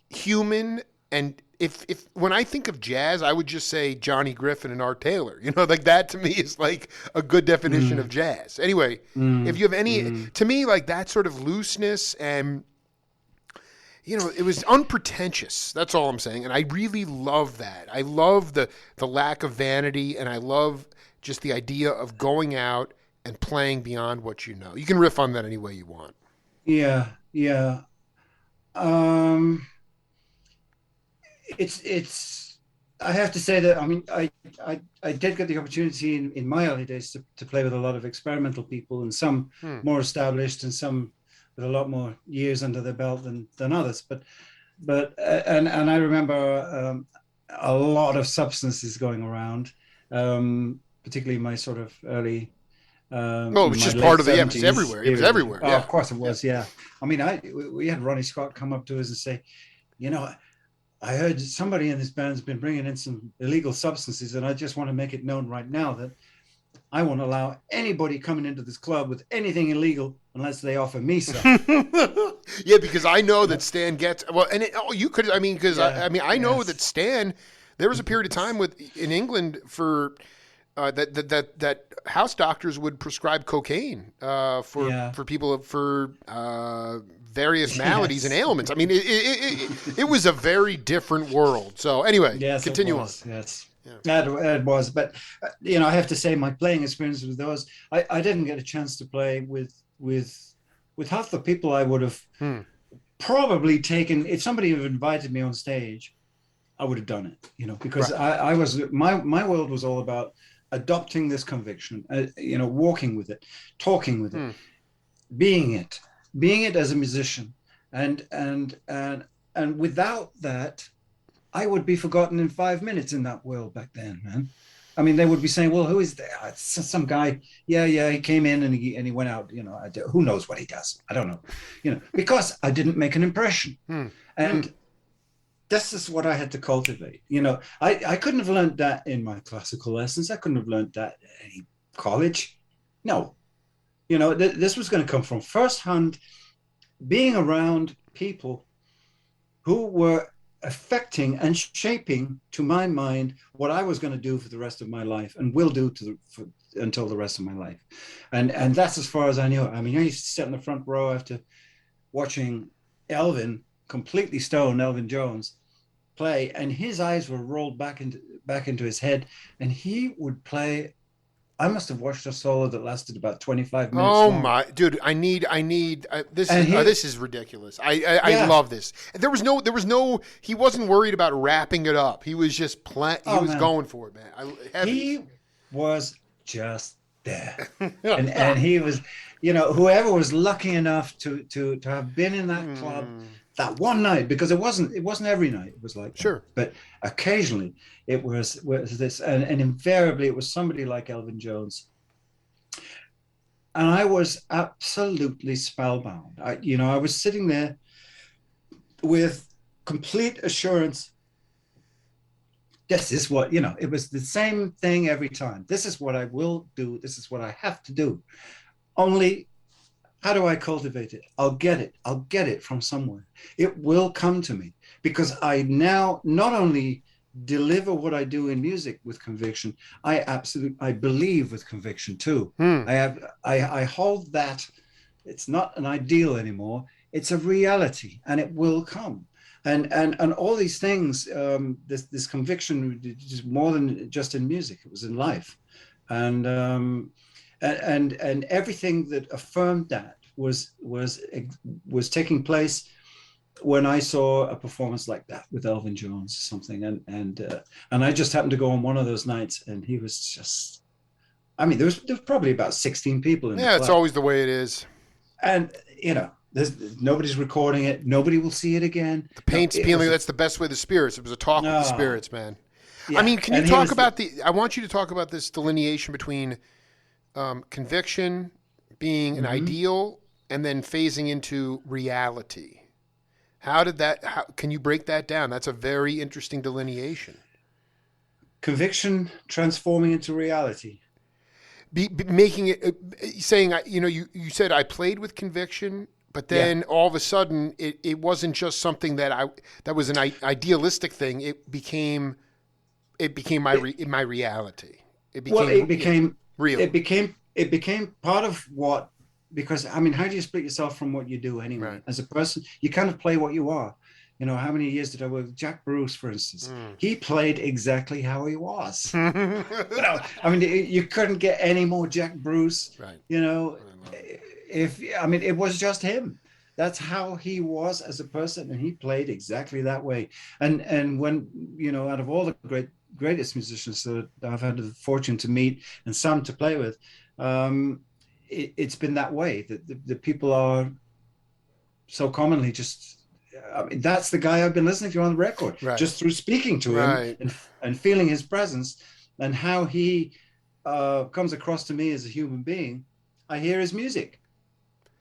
S1: human. And if when I think of jazz, I would just say Johnny Griffin and Art Taylor. You know, like that to me is like a good definition of jazz. Anyway, if you have any, to me, like that sort of looseness and, you know, it was unpretentious. That's all I'm saying. And I really love that. I love the lack of vanity, and I love just the idea of going out and playing beyond what you know. You can riff on that any way you want.
S2: Yeah. It's I have to say that, I mean, I did get the opportunity in my early days to play with a lot of experimental people, and some more established and some with a lot more years under their belt than others, but I remember a lot of substances going around, particularly my sort of early.
S1: It was just part of it was everywhere. It was everywhere.
S2: Oh, of course it was. Yeah. I mean, we had Ronnie Scott come up to us and say, you know, I heard somebody in this band's been bringing in some illegal substances, and I just want to make it known right now that I won't allow anybody coming into this club with anything illegal unless they offer me some.
S1: Yeah, because I know that Stan gets well, and you could. I mean, because I know
S2: Yes.
S1: that Stan. There was a period of time in England for that house doctors would prescribe cocaine for people for various maladies and
S2: Yes.
S1: ailments. I mean, it was a very different world. So anyway,
S2: Yes,
S1: continue
S2: it
S1: on.
S2: was. Yes. It was, but I have to say my playing experience with those, I didn't get a chance to play with half the people I would have probably taken. If somebody had invited me on stage, I would have done it, because
S1: Right.
S2: I was, my world was all about adopting this conviction, walking with it, talking with it, being it as a musician, and without that, I would be forgotten in 5 minutes in that world back then, man. I mean, they would be saying, "Well, who is that? It's some guy. Yeah, he came in and he went out. Who knows what he does? I don't know. Because I didn't make an impression, and this is what I had to cultivate. I couldn't have learned that in my classical lessons. I couldn't have learned that at any college. No, this was going to come from firsthand being around people who were affecting and shaping, to my mind, what I was going to do for the rest of my life and will do until the rest of my life. And that's as far as I knew. I mean, I used to sit in the front row after watching completely stoned Elvin Jones play, and his eyes were rolled back into his head, and he would play. I must have watched a solo that lasted about 25 minutes
S1: Oh
S2: long.
S1: my, dude! I need this. This is ridiculous. I
S2: Yeah.
S1: love this. There was no. He wasn't worried about wrapping it up. He was just
S2: Man.
S1: going for it, man.
S2: He was just there, and he was, whoever was lucky enough to have been in that club that one night, because it wasn't every night. It was like
S1: Sure,
S2: but occasionally it was this, and invariably it was somebody like Elvin Jones, and I was absolutely spellbound. I was sitting there with complete assurance. This is what, it was the same thing every time. This is what I will do. This is what I have to do. Only, how do I cultivate it? I'll get it from somewhere. It will come to me, because I now not only deliver what I do in music with conviction, I believe with conviction too. I hold that. It's not an ideal anymore. It's a reality, and it will come. And all these things, this conviction is more than just in music. It was in life, and everything that affirmed that was taking place when I saw a performance like that with Elvin Jones or something, and I just happened to go on one of those nights, and he was just. I mean, there was probably about 16 people in the club.
S1: it's always the way it is.
S2: And nobody's recording it. Nobody will see it again.
S1: The paint's peeling. That's the best way. The spirits. It was a talk with the spirits, man.
S2: Yeah.
S1: I mean, can you talk about I want you to talk about this delineation between conviction being an ideal and then phasing into reality. How can you break that down? That's a very interesting delineation.
S2: Conviction transforming into reality.
S1: Making it, saying, you said I played with conviction, but then all of a sudden it wasn't just something that was an idealistic thing. It became my reality. It became real.
S2: It became part of what, because I mean, how do you split yourself from what you do anyway?
S1: Right.
S2: As a person, you kind of play what you are. How many years did I work with Jack Bruce, for instance? He played exactly how he was. I mean, you couldn't get any more Jack Bruce.
S1: Right.
S2: It was just him. That's how he was as a person, and he played exactly that way. And when out of all the greatest musicians that I've had the fortune to meet and some to play with, it's been that way. That the people are so commonly just. I mean, that's the guy I've been listening to on the record, just through speaking to him and feeling his presence and how he comes across to me as a human being. I hear his music,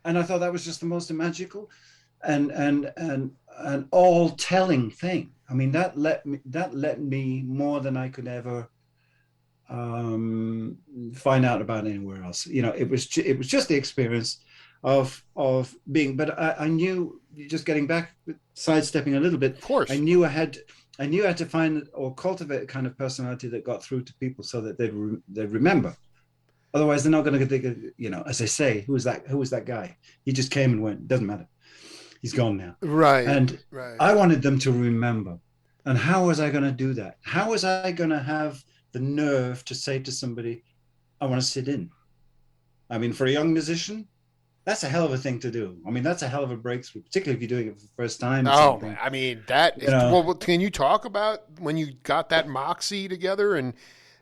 S2: and I thought that was just the most magical and all-telling thing. I mean, that let me more than I could ever find out about anywhere else. It was just the experience of being. But I knew, just getting back, sidestepping a little bit.
S1: Of course.
S2: I knew I had to find or cultivate a kind of personality that got through to people so that they'd remember. Otherwise, they're not going to think, as I say, who was that guy? He just came and went. Doesn't matter. He's gone now.
S1: Right.
S2: And
S1: right.
S2: I wanted them to remember. And how was I going to do that? How was I going to have the nerve to say to somebody, I want to sit in? I mean, for a young musician, that's a hell of a thing to do. I mean, that's a hell of a breakthrough, particularly if you're doing it for the first time.
S1: Oh, I mean, that is, well, can you talk about when you got that moxie together and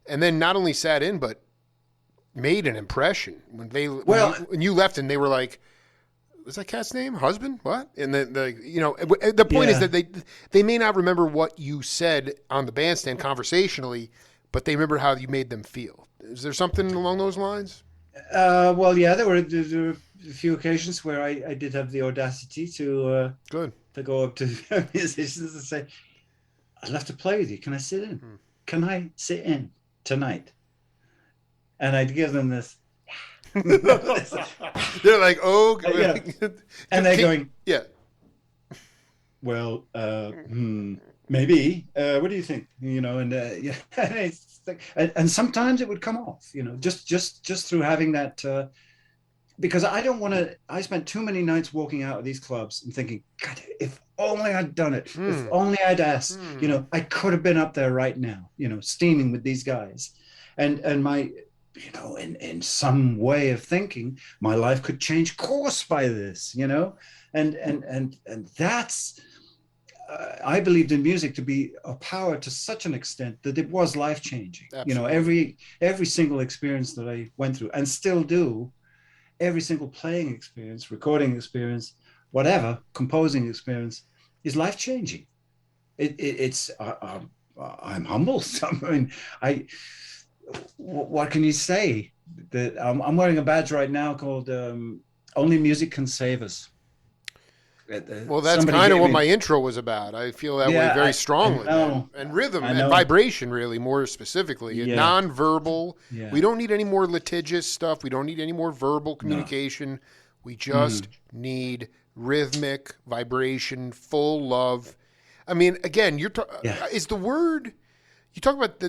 S1: then not only sat in, but made an impression when you left and they were like, what's that cat's name? Husband? What? And then the point is that they may not remember what you said on the bandstand conversationally, but they remember how you made them feel. Is there something along those lines?
S2: Well, yeah, there were a few occasions where I did have the audacity to go up to musicians and say, I'd love to play with you. Can I sit in? Can I sit in tonight? And I'd give them this.
S1: They're like, oh,
S2: and they're going,
S1: yeah.
S2: Well, maybe. What do you think? And sometimes it would come off. Just through having that. Because I don't want to. I spent too many nights walking out of these clubs and thinking, God, if only I'd done it. If only I'd asked. I could have been up there right now. Steaming with these guys, and my. In some way of thinking, my life could change course by this, and that's, I believed in music to be a power to such an extent that it was life changing. Every single experience that I went through and still do, every single playing experience, recording experience, whatever, composing experience is life changing. I'm humbled. I mean, what can you say? That I'm wearing a badge right now called "Only Music Can Save Us."
S1: Well, that's kind of what my intro was about. I feel that way very strongly. And rhythm and vibration, really, more specifically. And non-verbal. Yeah. We don't need any more litigious stuff. We don't need any more verbal communication. No. We just need rhythmic vibration, full love. I mean, again, is the word you talk about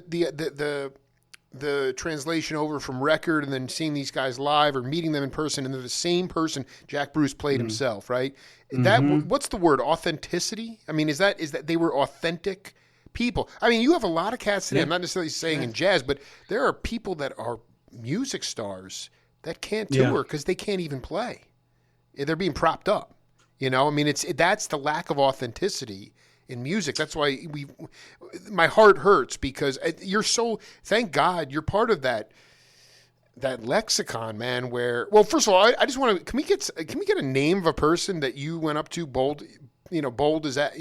S1: the translation over from record and then seeing these guys live or meeting them in person and they're the same person Jack Bruce played himself, right? That what's the word? Authenticity? I mean, is that they were authentic people? I mean, you have a lot of cats today. I'm not necessarily saying in jazz, but there are people that are music stars that can't tour because they can't even play. They're being propped up. I mean, that's the lack of authenticity in music. That's why my heart hurts because you're thank God you're part of that lexicon, man, where, well, first of all, I just want to, can we get a name of a person that you went up to bold is that,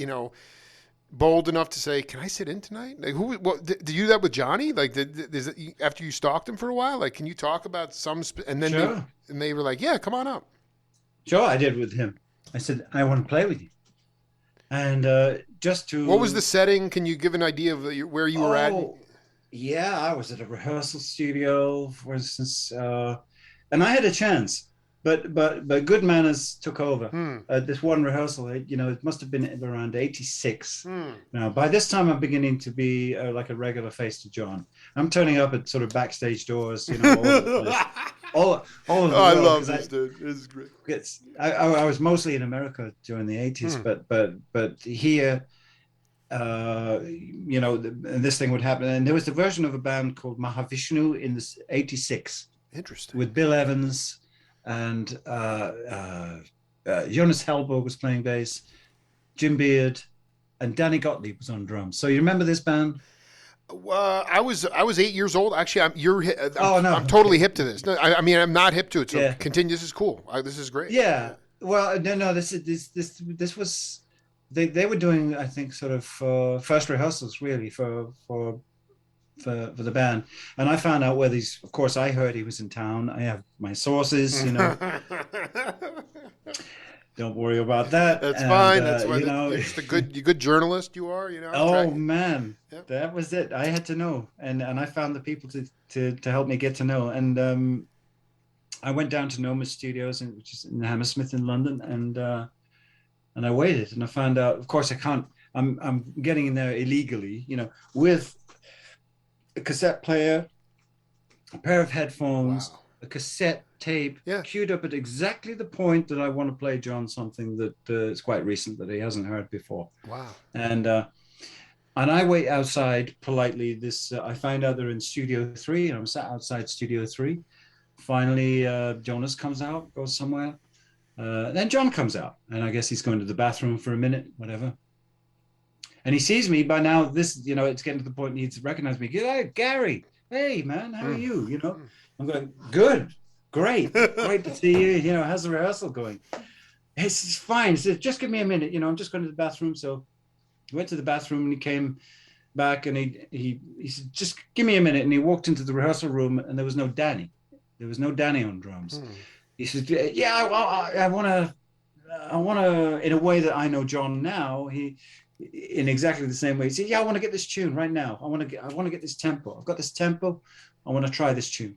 S1: bold enough to say, can I sit in tonight? Like did you do that with Johnny? Like after you stalked him for a while, like, can you talk about and then
S2: sure.
S1: they were like, yeah, come on up.
S2: Sure. I did with him. I said, I want to play with you. And what was
S1: the setting? Can you give an idea of where you were at?
S2: Yeah, I was at a rehearsal studio, for instance, and I had a chance, but good manners took over. This one rehearsal, it must have been around '86. Now, by this time, I'm beginning to be like a regular face to John. I'm turning up at sort of backstage doors, all over the place. All of the world,
S1: I love this, dude. It's great.
S2: I was mostly in America during the '80s, but here, this thing would happen. And there was the version of a band called Mahavishnu in this '86.
S1: Interesting.
S2: With Bill Evans and Jonas Hellborg was playing bass, Jim Beard, and Danny Gottlieb was on drums. So you remember this band?
S1: I was 8 years old. Actually, I'm totally hip to this. No, I mean, I'm not hip to it. So continue. This is cool. This is great.
S2: Yeah. Well, no. This was they were doing, I think, sort of first rehearsals really for the band, and I found out where these. Of course, I heard he was in town. I have my sources, don't worry about that.
S1: That's
S2: And,
S1: fine. That's why
S2: you know,
S1: it's the you good journalist you are. You know.
S2: oh man,
S1: Yep.
S2: that was it. I had to know, and I found the people to help me get to know. And I went down to Noma Studios, which is in Hammersmith in London, and I waited, and I found out. Of course, I can't. I'm getting in there illegally, you know, with a cassette player, a pair of headphones,
S1: Wow.
S2: a cassette tape,
S1: Yeah.
S2: queued up at exactly the point that I want to play John something that is quite recent that he hasn't heard before.
S1: Wow.
S2: And I wait outside politely. I find out they're in Studio 3, and I'm sat outside Studio 3. Finally, Jonas comes out, goes somewhere. Then John comes out, and I guess he's going to the bathroom for a minute, whatever. And he sees me by now. This, you know, it's getting to the point he's recognized me. Hey, Gary. Hey, man, how are you? You know, I'm going, good, great to see you. You know, how's the rehearsal going? It's fine. He said, just give me a minute. You know, I'm just going to the bathroom. So he went to the bathroom, and he came back, and he said, just give me a minute. And he walked into the rehearsal room, and there was no Danny. There was no Danny on drums. He said, yeah, I want to, in a way that I know John now, in exactly the same way. He said, yeah, I want to get this tune right now. I want to get this tempo. I've got this tempo. I want to try this tune,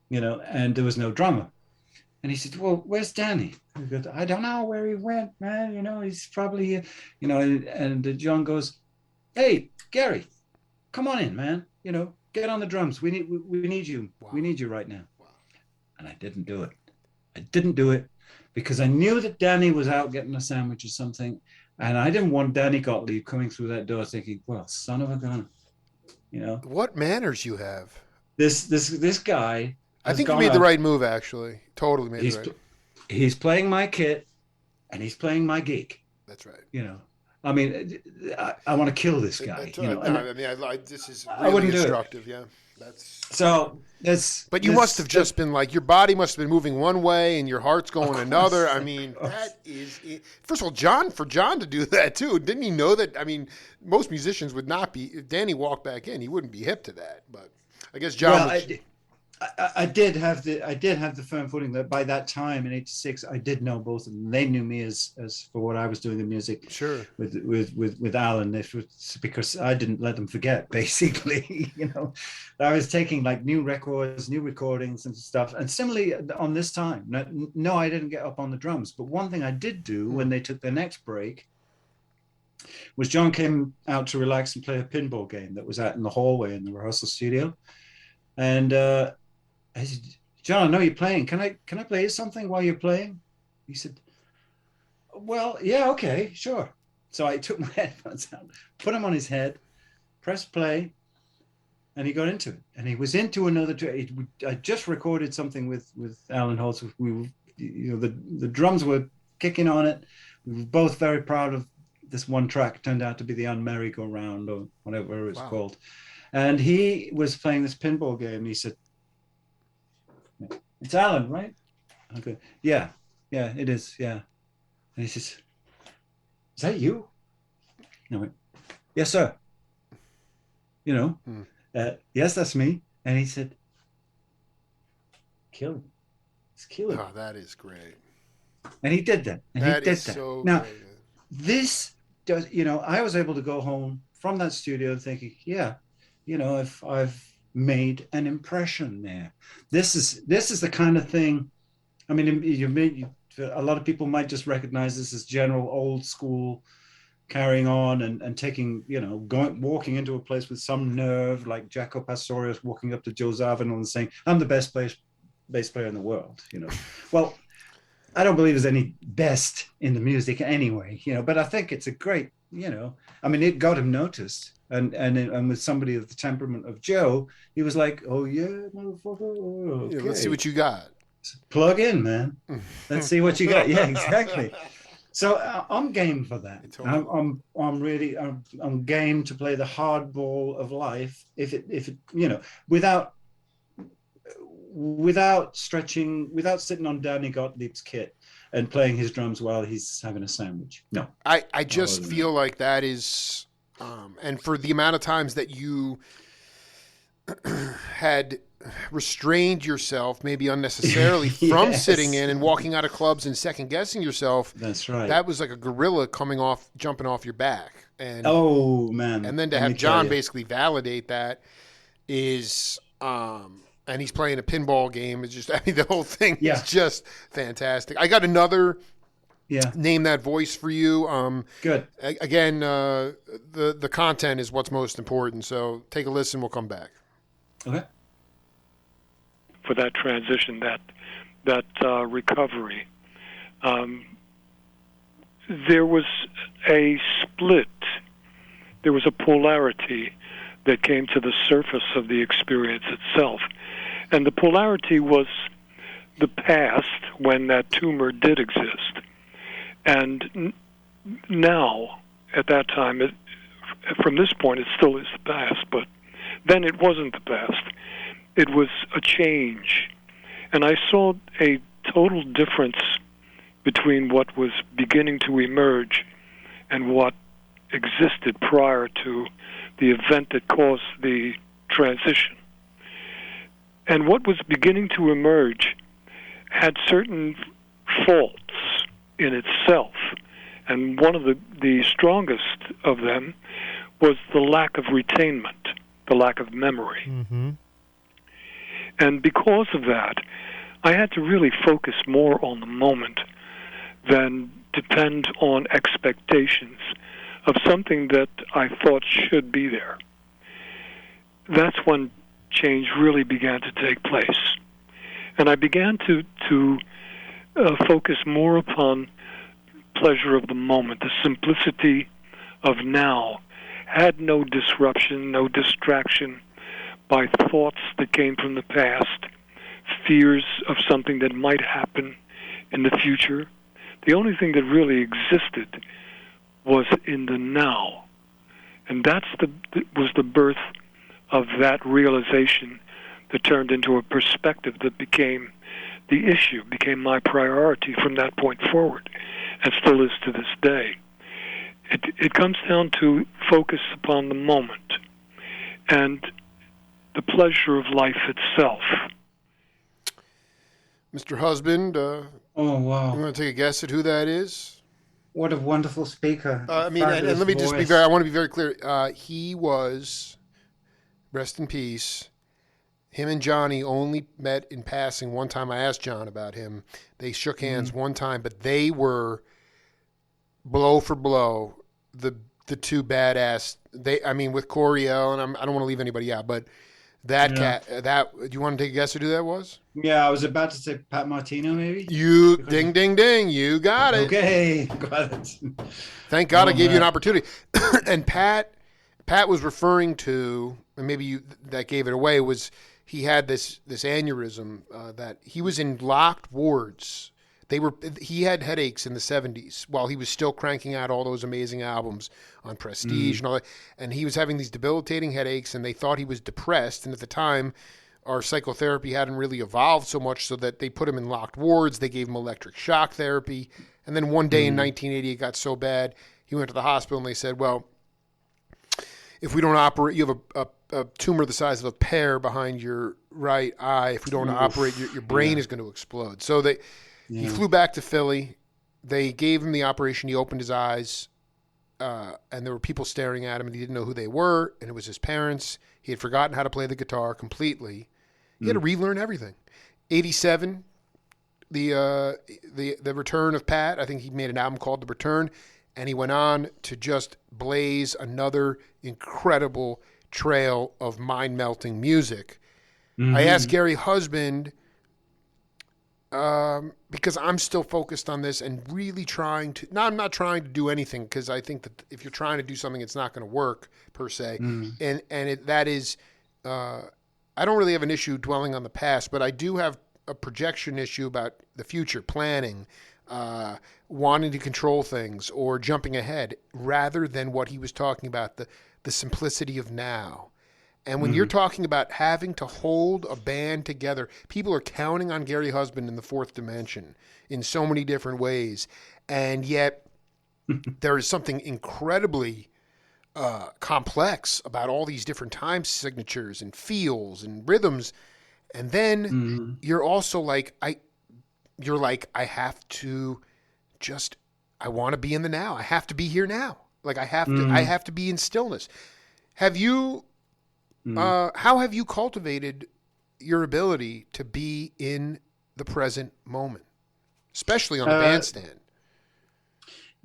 S2: you know, and there was no drummer. And he said, well, where's Danny? I go, I don't know where he went, man. You know, he's probably, you know, and John goes, hey, Gary, come on in, man. You know, get on the drums. We need you. Wow. We need you right now. Wow. And I didn't do it. I didn't do it because I knew that Danny was out getting a sandwich or something. And I didn't want Danny Gottlieb coming through that door thinking, well, son of a gun, you know.
S1: What manners you have.
S2: This guy.
S1: I think you made the right move, actually. Totally made the right.
S2: He's playing my kit, and he's playing my gig.
S1: That's right.
S2: You know, I mean, I want to kill this guy. You know,
S1: I mean, this is really instructive. Yeah, that's
S2: so.
S1: But you must have just been like, your body must have been moving one way, and your heart's going another. I mean, that is. First of all, for John to do that too, didn't he know that? I mean, most musicians would not be. If Danny walked back in, he wouldn't be hip to that. But I guess John.
S2: Well, I did have the firm footing that by that time in '86 I did know both of them. They knew me as for what I was doing in music.
S1: Sure.
S2: With Alan, it was because I didn't let them forget. Basically, you know, I was taking like new records, new recordings and stuff. And similarly on this time, no, I didn't get up on the drums. But one thing I did do when they took their next break was John came out to relax and play a pinball game that was out in the hallway in the rehearsal studio, and. I said, John, I know you're playing. Can I play you something while you're playing? He said, well, yeah, okay, sure. So I took my headphones out, put them on his head, pressed play, and he got into it. And he was into another. I just recorded something with Alan Holtz. You know, the drums were kicking on it. We were both very proud of this one track. It turned out to be the Un-Merry-Go-Round or whatever it's called. And he was playing this pinball game. And he said, it's Alan, right? Okay. Yeah, it is. Yeah. And he says, is that you? And I went, yes, sir. You know, yes, that's me. And he said, kill him. Let's kill him.
S1: Oh, that is great.
S2: And he did that. And
S1: that
S2: he did
S1: is
S2: that.
S1: So
S2: now,
S1: great.
S2: This does, you know, I was able to go home from that studio thinking, yeah, you know, if I've made an impression there. This is the kind of thing. I mean, a lot of people might just recognize this as general old school carrying on and taking, you know, walking into a place with some nerve, like Jaco Pastorius walking up to Joe Zawinul and saying, I'm the best bass player in the world, you know. Well, I don't believe there's any best in the music anyway, you know, but I think it's a great, you know, I mean, it got him noticed. And with somebody of the temperament of Joe, he was like, oh, yeah, motherfucker. Okay.
S1: Yeah, let's see what you got.
S2: Plug in, man. Let's see what you got. Yeah, exactly. So I'm game for that. I'm game to play the hardball of life if it you know, without stretching, without sitting on Danny Gottlieb's kit and playing his drums while he's having a sandwich. No.
S1: I just feel like that is and for the amount of times that you had restrained yourself, maybe unnecessarily, from sitting in and walking out of clubs and second guessing yourself.
S2: That's right.
S1: That was like a gorilla jumping off your back. And
S2: oh man!
S1: and then to have John basically validate that is, and he's playing a pinball game. It's just, I mean, the whole thing is just fantastic. I got another name that voice for you.
S2: Good.
S1: Again, the content is what's most important. So take a listen. We'll come back.
S2: Okay.
S4: For that transition, that recovery, there was a split. There was a polarity that came to the surface of the experience itself. And the polarity was the past, when that tumor did exist. And now, at that time, from this point, it still is the past, but then it wasn't the past. It was a change. And I saw a total difference between what was beginning to emerge and what existed prior to the event that caused the transition. And what was beginning to emerge had certain faults in itself. And one of the strongest of them was the lack of retainment, the lack of memory.
S5: Mm-hmm.
S4: And because of that, I had to really focus more on the moment than depend on expectations of something that I thought should be there. That's when change really began to take place. And I began to focus more upon pleasure of the moment, the simplicity of now. Had no disruption, no distraction by thoughts that came from the past, fears of something that might happen in the future. The only thing that really existed was in the now. And was the birth of that realization that turned into a perspective that became the issue, became my priority from that point forward, and still is to this day. It comes down to focus upon the moment and the pleasure of life itself.
S1: Mr. Husband,
S2: oh, wow.
S1: you want to take a guess at who that is?
S2: What a wonderful speaker.
S1: I mean, and let me just be I want to be very clear. He was, rest in peace, him and Johnny only met in passing one time. I asked John about him. They shook hands one time, but they were blow for blow the two badass. With Coriel, and I don't want to leave anybody out, but that cat. Do you want to take a guess at who that was?
S2: Yeah, I was about to say Pat Martino, maybe.
S1: Ding, ding, ding! You got it.
S2: Okay, got it.
S1: Thank God I gave you an opportunity. And Pat was referring to, and maybe that gave it away, was he had this aneurysm that he was in locked wards. He had headaches in the 70s while he was still cranking out all those amazing albums on Prestige and all that. And he was having these debilitating headaches, and they thought he was depressed. And at the time, our psychotherapy hadn't really evolved so much so that they put him in locked wards. They gave him electric shock therapy. And then one day in 1980, it got so bad, he went to the hospital and they said, well, if we don't operate, you have a tumor the size of a pear behind your right eye. If we don't operate, your brain is going to explode. So he flew back to Philly. They gave him the operation. He opened his eyes, and there were people staring at him, and he didn't know who they were, and it was his parents. He had forgotten how to play the guitar completely. He had to relearn everything. 87, the return of Pat. I think he made an album called The Return, and he went on to just blaze another incredible trail of mind-melting music. I asked Gary Husband, because I'm still focused on this and really trying to, I'm not trying to do anything, because I think that if you're trying to do something, it's not going to work per se. That is, I don't really have an issue dwelling on the past, but I do have a projection issue about the future, planning, wanting to control things or jumping ahead, rather than what he was talking about, the simplicity of now. And when you're talking about having to hold a band together, people are counting on Gary Husband in the fourth dimension in so many different ways. And yet there is something incredibly complex about all these different time signatures and feels and rhythms. And then
S2: Mm-hmm.
S1: you're also like, I have to just, I want to be in the now. I have to be here now. Like I have to be in stillness. Have you, how have you cultivated your ability to be in the present moment, especially on the bandstand?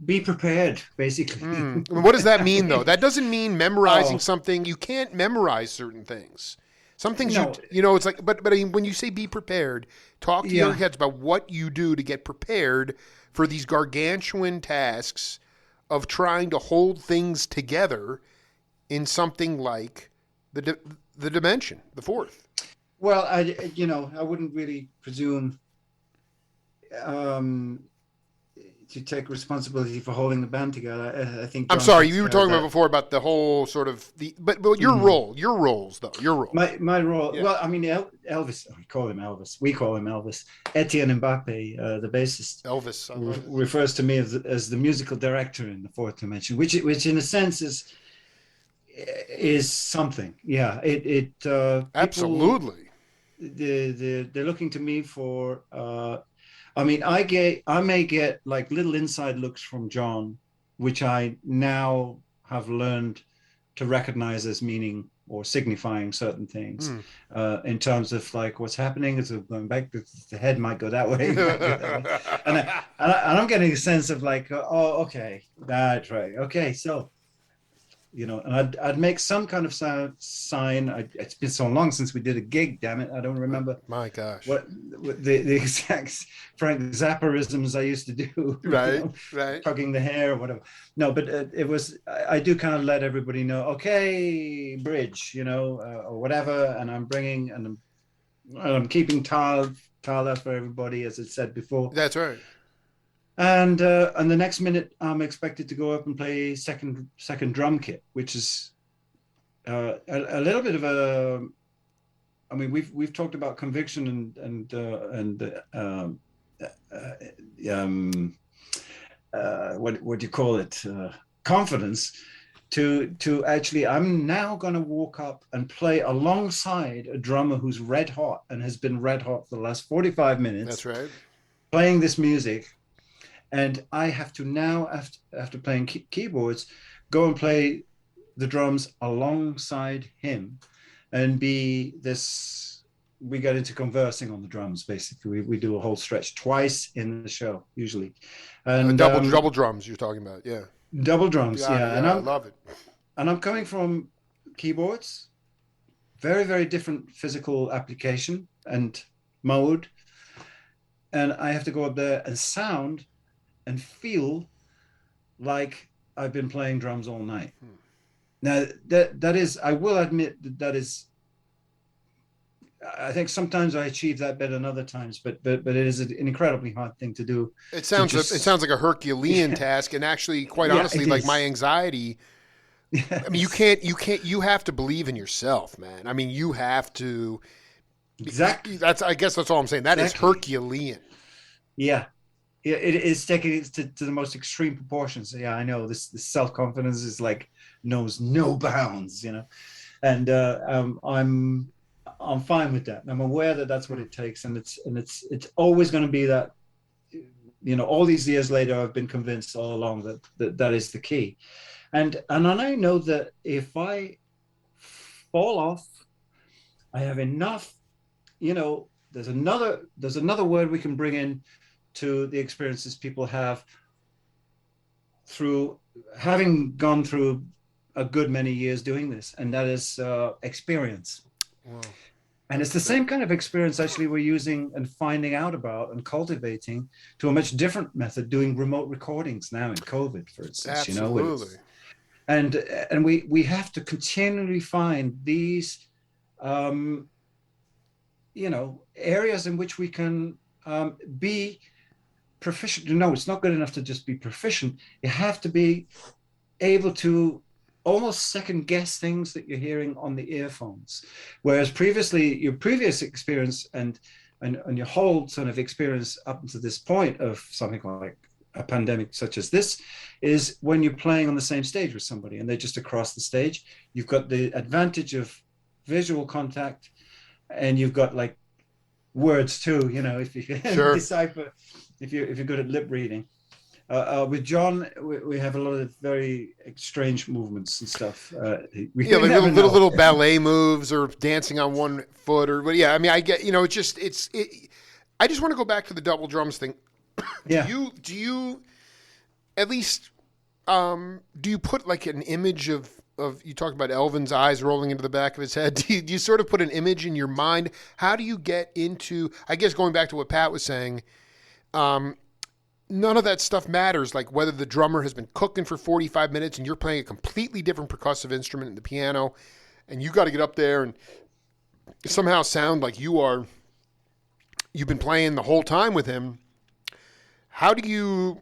S2: Be prepared, basically.
S1: What does that mean, though? That doesn't mean memorizing
S2: Oh.
S1: something. You can't memorize certain things. Some things
S2: No.
S1: it's like, but I mean, when you say be prepared, talk to your kids about what you do to get prepared for these gargantuan tasks of trying to hold things together in something like the dimension, the fourth.
S2: Well, I wouldn't really presume to take responsibility for holding the band together. I think
S1: I'm
S2: John
S1: sorry,
S2: takes
S1: you were
S2: care of
S1: talking about
S2: that.
S1: before about the whole sort of but your roles though, your role.
S2: My role.
S1: Yeah.
S2: Well, I mean, Elvis. We call him Elvis. We call him Elvis. Etienne Mbappe, the bassist,
S1: Elvis, I love it.
S2: refers to me as the musical director in the fourth dimension, which in a sense is something. Yeah, people,
S1: Absolutely.
S2: they're looking to me for. I mean, I may get like little inside looks from John, which I now have learned to recognize as meaning or signifying certain things in terms of like what's happening. Is going back, the head might go that way, might go that way. And I'm getting a sense of like, oh, okay, that's right, okay, so. And I'd make some kind of sign. It's been so long since we did a gig, damn it. I don't remember
S1: My gosh.
S2: what the exact Frank Zapparisms I used to do.
S1: Right, right.
S2: Tugging the hair or whatever. No, but it was, I do kind of let everybody know, okay, bridge, or whatever. And I'm bringing, and I'm keeping Tala for everybody, as I said before.
S1: That's right.
S2: And the next minute, I'm expected to go up and play second drum kit, which is a little bit of a. I mean, we've talked about conviction what do you call it? Confidence. To actually, I'm now going to walk up and play alongside a drummer who's red hot and has been red hot for the last 45 minutes.
S1: That's right.
S2: Playing this music. And I have to now, after playing keyboards, go and play the drums alongside him and be this. We get into conversing on the drums, basically. We do a whole stretch twice in the show, usually. And
S1: double drums you're talking about, yeah.
S2: Double drums, yeah. And
S1: I love it.
S2: And I'm coming from keyboards, very, very different physical application and mode. And I have to go up there and sound and feel like I've been playing drums all night. Now that is, I will admit that is, I think sometimes I achieve that better than other times, but it is an incredibly hard thing to do.
S1: It sounds like a Herculean task, and actually, quite honestly, like my anxiety. Yes. I mean, you have to believe in yourself, man. I mean, you have to.
S2: Exactly.
S1: I guess that's all I'm saying. That is Herculean.
S2: Yeah. Yeah, it is taking it to the most extreme proportions. Yeah, I know this self-confidence is like knows no bounds, and I'm fine with that. I'm aware that that's what it takes, and it's always going to be that. All these years later, I've been convinced all along that is the key, and I know that if I fall off, I have enough. There's another word we can bring in to the experiences people have through having gone through a good many years doing this, and that is experience. Wow. And it's the same kind of experience actually we're using and finding out about and cultivating to a much different method, doing remote recordings now in COVID, for instance.
S1: Absolutely.
S2: And we have to continually find these areas in which we can be proficient. No, it's not good enough to just be proficient. You have to be able to almost second guess things that you're hearing on the earphones. Whereas previously, your previous experience and your whole sort of experience up until this point of something like a pandemic such as this is when you're playing on the same stage with somebody and they're just across the stage. You've got the advantage of visual contact and you've got like words too, you know, if you can
S1: Sure.
S2: decipher, if you're good at lip reading. With John, we have a lot of very strange movements and stuff. We
S1: Yeah, like
S2: never know.
S1: little ballet moves or dancing on one foot or, but yeah, I mean, I get, it's just, I just want to go back to the double drums thing.
S2: Yeah.
S1: Do you at least, do you put like an image of, you talked about Elvin's eyes rolling into the back of his head. Do you sort of put an image in your mind? How do you get into, I guess going back to what Pat was saying, none of that stuff matters. Like whether the drummer has been cooking for 45 minutes and you're playing a completely different percussive instrument in the piano and you got to get up there and somehow sound like you've been playing the whole time with him. How do you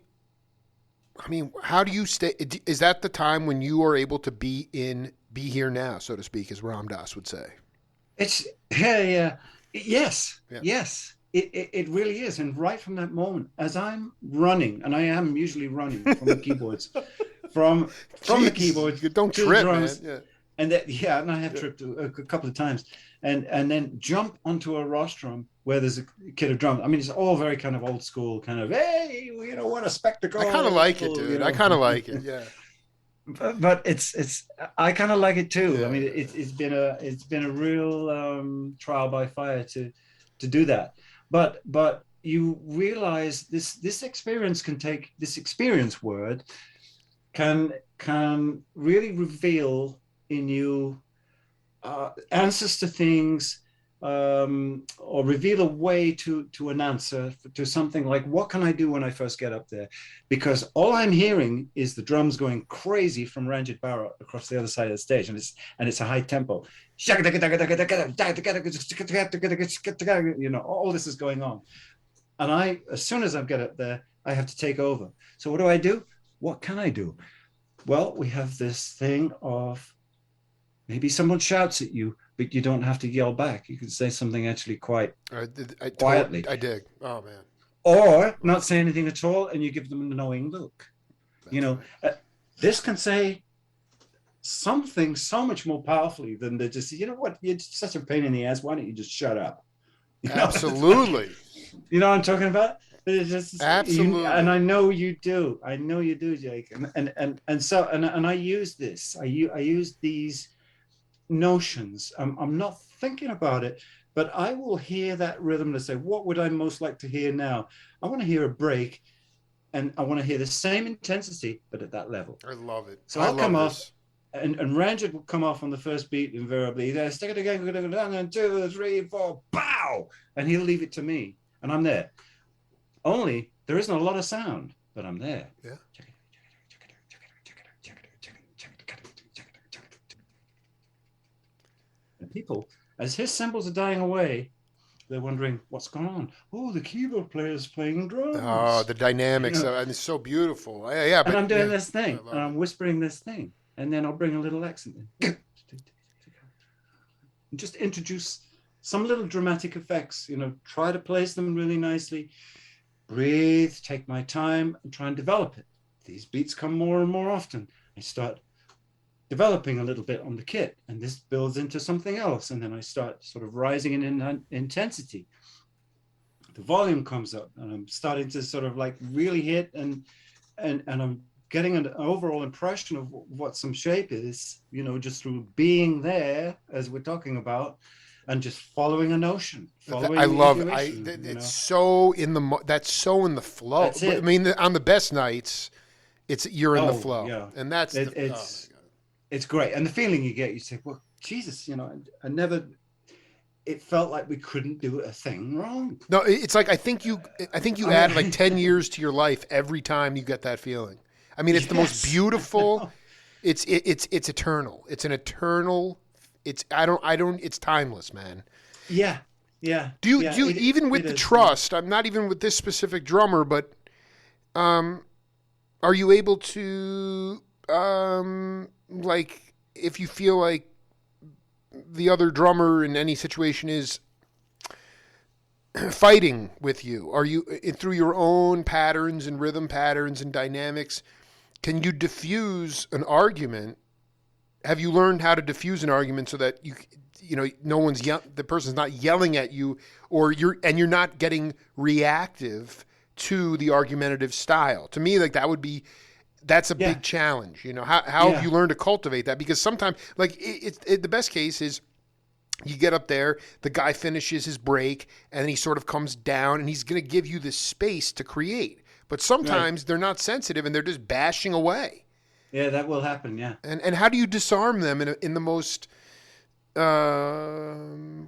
S1: stay? Is that the time when you are able to be here now, so to speak, as Ram Dass would say?
S2: It's yes. It really is. And right from that moment, as I'm running, and I am usually running from the keyboards, from the keyboards
S1: don't
S2: to
S1: trip,
S2: the drums,
S1: man.
S2: and and I have tripped a couple of times, and then jump onto a rostrum where there's a kit of drums. I mean, it's all very kind of old school, kind of, hey, what a spectacle.
S1: I kind of like it, dude. I kind of like it, yeah.
S2: But it's I kind of like it too. Yeah. I mean, it's been a real trial by fire to do that. But you realize this experience word can really reveal in you answers to things, or reveal a way to an answer to something like, what can I do when I first get up there? Because all I'm hearing is the drums going crazy from Ranjit Bharat across the other side of the stage, and it's a high tempo. All this is going on, and as soon as I get up there, I have to take over. So what do? What can I do? Well, we have this thing of maybe someone shouts at you, but you don't have to yell back. You can say something actually quite quietly.
S1: I dig. Oh, man.
S2: Or not say anything at all, and you give them a knowing look. This can say something so much more powerfully than they just, you know what, you're such a pain in the ass. Why don't you just shut up?
S1: Absolutely.
S2: You know what I'm talking about?
S1: Absolutely.
S2: And I know you do. I know you do, Jake. And so I use this. I use these notions. I'm not thinking about it, but I will hear that rhythm to say, what would I most like to hear now? I want to hear a break, and I want to hear the same intensity, but at that level.
S1: I love it.
S2: So I'll come off, and Ranjit will come off on the first beat invariably. Stick it again, 1, 2, 3, 4, pow, and he'll leave it to me, and I'm there. Only there isn't a lot of sound, but I'm there.
S1: Yeah.
S2: And people, as his cymbals are dying away, they're wondering what's going on. Oh, the keyboard player's playing drums.
S1: Oh, the dynamics, and it's so beautiful. Yeah,
S2: and I'm doing this thing, and I'm whispering this thing, and then I'll bring a little accent in. And just introduce some little dramatic effects. Try to place them really nicely. Breathe, take my time, and try and develop it. These beats come more and more often. I start developing a little bit on the kit, and this builds into something else, and then I start sort of rising in intensity. The volume comes up, and I'm starting to sort of like really hit, and I'm getting an overall impression of what some shape is, just through being there, as we're talking about, and just following a notion.
S1: I love it. It's so that's so in the flow.
S2: That's it.
S1: I mean, on the best nights, you're in the flow,
S2: yeah.
S1: And that's
S2: it's great. And the feeling you get, you say, well, Jesus, it felt like we couldn't do a thing wrong.
S1: No, it's like, I think you add like 10 years to your life every time you get that feeling. I mean, it's the most beautiful. It's eternal. It's an eternal. It's timeless, man.
S2: Yeah.
S1: Do you even with the trust? I'm not even with this specific drummer, but are you able to like, if you feel like the other drummer in any situation is fighting with you, are you, through your own patterns and rhythm patterns and dynamics, can you diffuse an argument? Have you learned how to diffuse an argument so that no one's the person's not yelling at you, or you're not getting reactive to the argumentative style. To me, like that's a big challenge. How have you learned to cultivate that? Because sometimes, like the best case is you get up there, the guy finishes his break, and then he sort of comes down, and he's going to give you this space to create. But sometimes they're not sensitive, and they're just bashing away.
S2: Yeah, that will happen. Yeah.
S1: And how do you disarm them in the most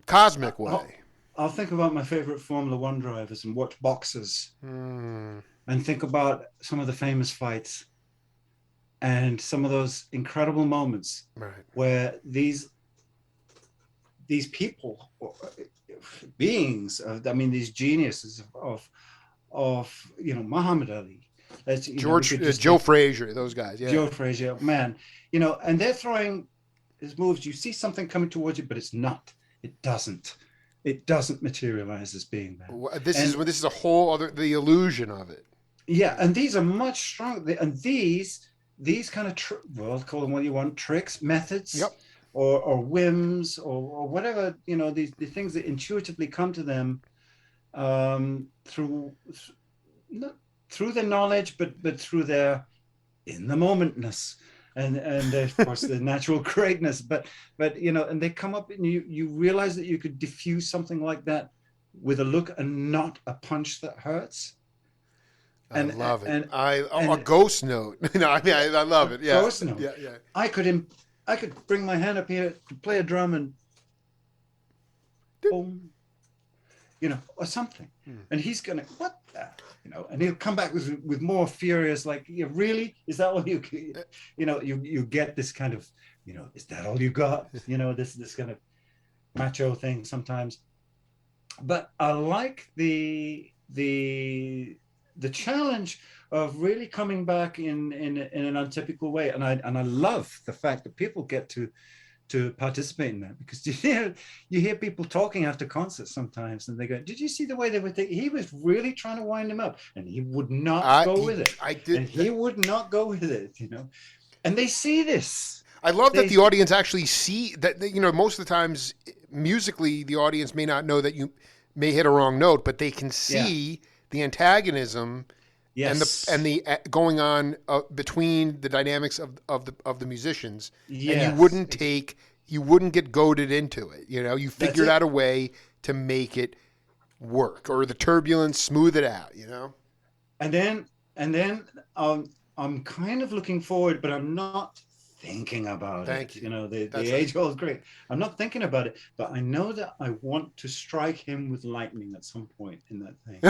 S1: cosmic way?
S2: I'll think about my favorite Formula One drivers and watch boxers, and think about some of the famous fights and some of those incredible moments where these people, beings, these geniuses of Muhammad Ali,
S1: Joe Frazier, those guys,
S2: Joe Frazier, man, and they're throwing his moves. You see something coming towards you, but it doesn't materialize as being there.
S1: This is a whole other, the illusion of it.
S2: Yeah, and these are much stronger. And these kind of call them what you want, tricks, methods, or whims, or whatever, the things that intuitively come to them through their knowledge, but through their in the momentness, and of course the natural greatness. But and they come up, and you realize that you could diffuse something like that with a look and not a punch that hurts.
S1: I love it. A ghost note. I love it. Yeah.
S2: Ghost note.
S1: Yeah.
S2: I could bring my hand up here to play a drum and boom, or something. And he's gonna, what the, and he'll come back with more furious, like, really? Is that all you get this kind of, is that all you got? This kind of macho thing sometimes. But I like the challenge of really coming back in an untypical way, and I love the fact that people get to participate in that, because you hear people talking after concerts sometimes, and they go, "Did you see the way they were thinking? He was really trying to wind him up, and he would not go with it. He would not go with it, And they see this.
S1: I love that the audience actually see that. Most of the times, musically, the audience may not know that you may hit a wrong note, but they can see the antagonism.
S2: Yes.
S1: And the going on between the dynamics of the musicians,
S2: yes.
S1: And you wouldn't get goaded into it. You figured out a way to make it work, or the turbulence, smooth it out.
S2: And then I'm kind of looking forward, but I'm not thinking about it.
S1: Thank you.
S2: The age-old great. I'm not thinking about it, but I know that I want to strike him with lightning at some point in that thing.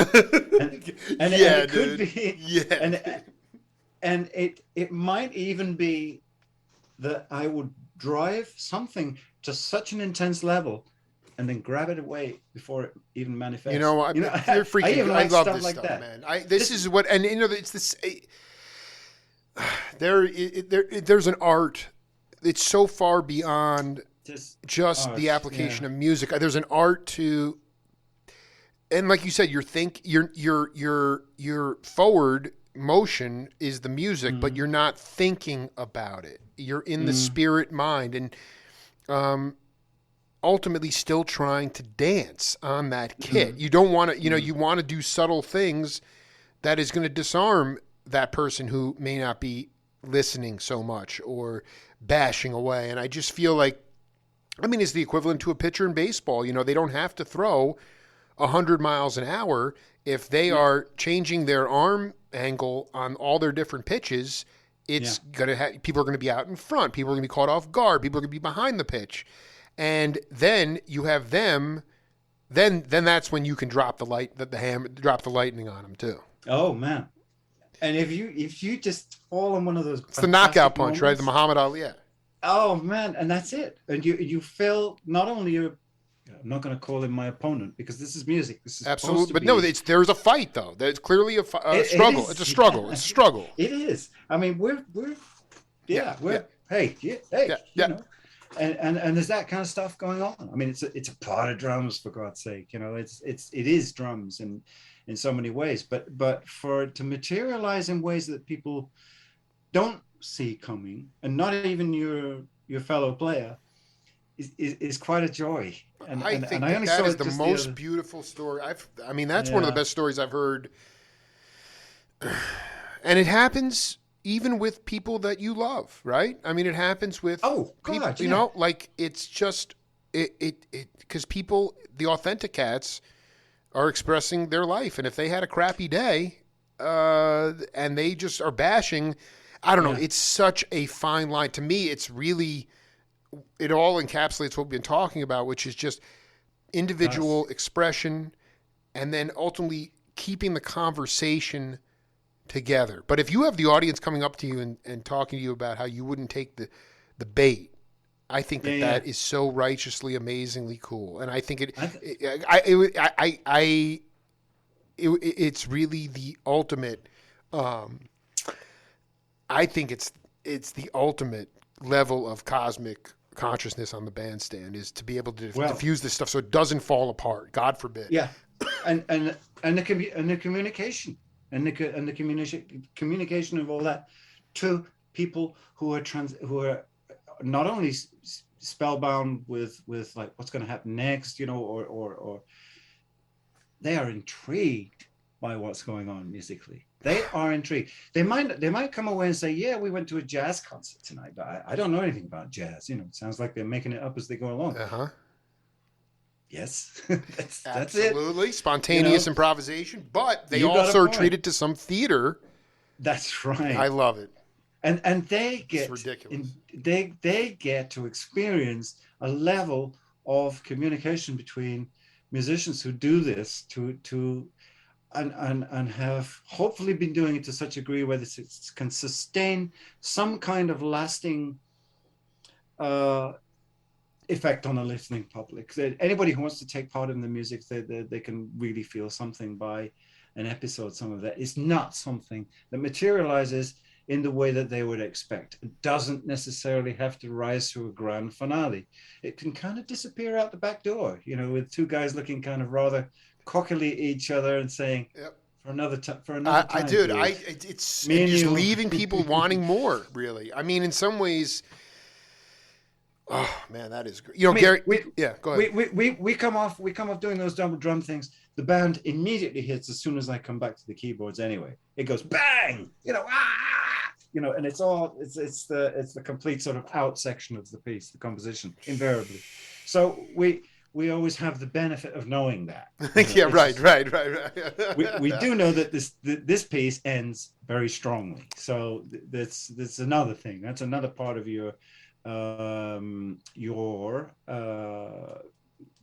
S2: and it could be. Yeah. And it might even be that I would drive something to such an intense level and then grab it away before it even manifests.
S1: You're freaking. I love this
S2: like
S1: stuff,
S2: that.
S1: Man. It's this. There's an art. It's so far beyond just the application of music. There's an art to, and like you said, your forward motion is the music, but you're not thinking about it. You're in the spirit mind, and ultimately still trying to dance on that kit. You don't want to, you want to do subtle things that is going to disarm that person who may not be listening so much or bashing away. And I just feel like, it's the equivalent to a pitcher in baseball. They don't have to throw 100 miles an hour. If they are changing their arm angle on all their different pitches, it's going to people are going to be out in front. People are going to be caught off guard. People are going to be behind the pitch. And then you have them, then that's when you can drop the lightning on them too.
S2: Oh man. And if you just fall on one of those,
S1: it's the knockout punch,
S2: moments,
S1: right? The Muhammad Ali. Yeah.
S2: Oh man, and that's it. And you feel not only I'm not going to call him my opponent, because this is music. This is
S1: absolutely, but no, there's a fight though. There's clearly a struggle. It's a struggle. It's a struggle.
S2: It is. We're hey. And there's that kind of stuff going on. It's a part of drums, for God's sake. It is drums in so many ways, but for it to materialize in ways that people don't see coming, and not even your fellow player, is quite a joy. And
S1: I think
S2: I only
S1: that
S2: saw
S1: is
S2: it
S1: the
S2: just
S1: most
S2: other.
S1: beautiful story. I mean, that's one of the
S2: Yeah.
S1: best stories I've heard. And it happens even with people that you love, right? I mean, it happens with
S2: Oh
S1: people,
S2: God,
S1: you
S2: yeah.
S1: know, like it's just, because people, the authentic cats are expressing their life. And if they had a crappy day, and they just are bashing, I don't know,
S2: Yeah.
S1: it's such a fine line. To me, it's really, it all encapsulates what we've been talking about, which is just individual
S2: Us.
S1: expression and then ultimately keeping the conversation together. But if you have the audience coming up to you and talking to you about how you wouldn't take the bait, I think that
S2: Yeah,
S1: that is so righteously, amazingly cool. And I think
S2: I th-
S1: it's really the ultimate. Um, I think it's the ultimate level of cosmic consciousness on the bandstand is to be able to
S2: well,
S1: diffuse this stuff so it doesn't fall apart. God forbid.
S2: yeah, and the communication and the communication of all that to people who are not only spellbound with like what's going to happen next, you know, or they are intrigued by what's going on musically. They are intrigued. They might come away and say, "Yeah, we went to a jazz concert tonight, but I don't know anything about jazz. You know, it sounds like they're making it up as they go along."
S1: Uh-huh.
S2: Yes, that's it.
S1: Absolutely.
S2: You
S1: Spontaneous
S2: know,
S1: improvisation, but they
S2: you got a
S1: also are
S2: point.
S1: treated to some theater.
S2: That's
S1: I
S2: right.
S1: love it.
S2: And they
S1: It's
S2: get
S1: ridiculous.
S2: they get to experience a level of communication between musicians who do this to and have hopefully been doing it to such a degree where this can sustain some kind of lasting uh, effect on a listening public. Anybody who wants to take part in the music, they can really feel something by an episode. Some of that is not something that materializes in the way that they would expect. It doesn't necessarily have to rise to a grand finale. It can kind of disappear out the back door, you know, with two guys looking kind of rather cockily at each other and saying,
S1: Yep.
S2: for another time,
S1: I did.
S2: please.
S1: It's
S2: Me and
S1: just
S2: you.
S1: leaving people wanting more. Really. I mean, in some ways. Oh man, that is great. You know,
S2: I mean,
S1: Gary. Yeah, go ahead.
S2: we come off doing those double drum things. The band immediately hits as soon as I come back to the keyboards. Anyway, it goes bang, you know, you know, and it's the complete sort of out section of the piece, the composition, invariably. So we always have the benefit of knowing that. You know,
S1: Yeah, right.
S2: we do know that this piece ends very strongly. So that's another thing. That's another part of your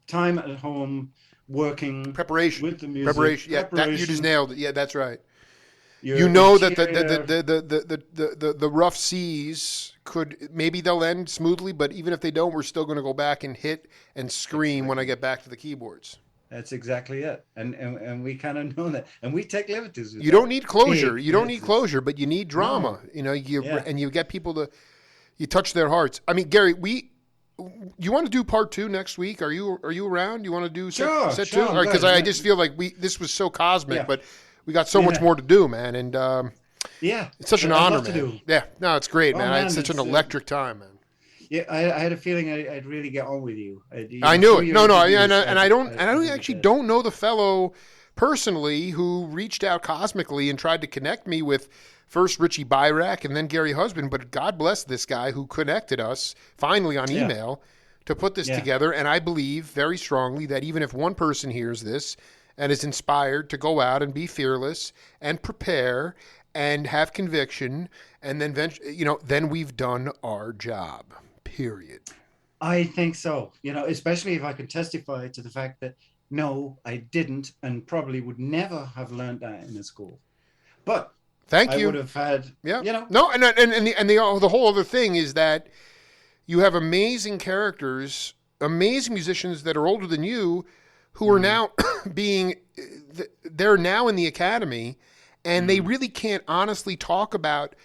S2: time at home working
S1: Preparation.
S2: with the music.
S1: Preparation. Yeah, that you just nailed it. Yeah, that's right.
S2: You're
S1: You know
S2: the
S1: that
S2: cheerleader.
S1: the rough seas could maybe they'll end smoothly, but even if they don't, we're still going to go back and hit and scream when I get back to the keyboards.
S2: That's exactly it, and we kind of know that, and we take liberties with
S1: You
S2: that.
S1: don't need closure.
S2: Big
S1: You don't need
S2: liberties.
S1: closure, but you need drama.
S2: No.
S1: You know,
S2: Yeah.
S1: and you get people to you touch their hearts. I mean, Gary, you want to do part 2 next week? Are you around? You want to do
S2: Sure,
S1: set
S2: sure,
S1: 2?
S2: I'm
S1: Because
S2: good.
S1: I just feel like this was so cosmic,
S2: Yeah.
S1: but we got so much
S2: Yeah.
S1: more to do, man. And
S2: Yeah,
S1: it's such an
S2: I'd
S1: honor,
S2: love to
S1: man.
S2: do.
S1: Yeah, no, it's great,
S2: Oh,
S1: man. I had
S2: man,
S1: such an
S2: it's,
S1: electric time, man.
S2: Yeah, I had a feeling I'd really get on with you.
S1: I knew it. No,
S2: I
S1: and I don't
S2: really
S1: actually
S2: did.
S1: don't know the fellow personally who reached out cosmically and tried to connect me with first Richie Byrack and then Gary Husband. But God bless this guy who connected us finally on
S2: Yeah.
S1: email to put this
S2: Yeah.
S1: together. And I believe very strongly that even if one person hears this and is inspired to go out and be fearless and prepare and have conviction, and then then we've done our job. Period.
S2: I think so. You know, especially if I could testify to the fact that no, I didn't, and probably would never have learned that in a school. But
S1: Thank
S2: I
S1: you.
S2: would have had,
S1: Yeah.
S2: you know,
S1: No, and the whole other thing is that you have amazing characters, amazing musicians that are older than you, who are now they're now in the academy, and they really can't honestly talk about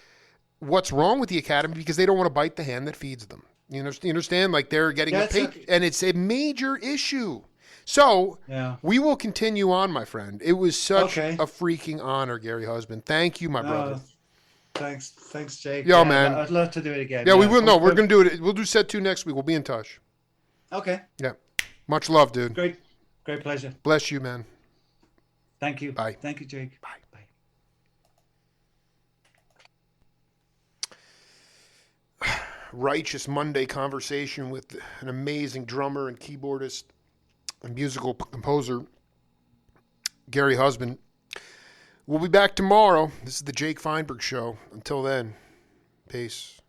S1: what's wrong with the academy because they don't want to bite the hand that feeds them. You understand? Like they're getting
S2: Yeah,
S1: and it's a major issue. So
S2: yeah.
S1: we will continue on, my friend. It was such
S2: Okay.
S1: a freaking honor, Gary Husband. Thank you, my brother.
S2: Thanks, Jake.
S1: Yo,
S2: Yeah,
S1: man.
S2: I'd love to do it again.
S1: Yeah, we will. No,
S2: I'm
S1: we're
S2: good.
S1: going to do it. We'll do set 2 next week. We'll be in touch.
S2: Okay.
S1: Yeah. Much love, dude.
S2: Great pleasure.
S1: Bless you, man.
S2: Thank you.
S1: Bye.
S2: Thank you, Jake.
S1: Bye. Righteous Monday conversation with an amazing drummer and keyboardist and musical composer, Gary Husband. We'll be back tomorrow. This is the Jake Feinberg Show. Until then, peace.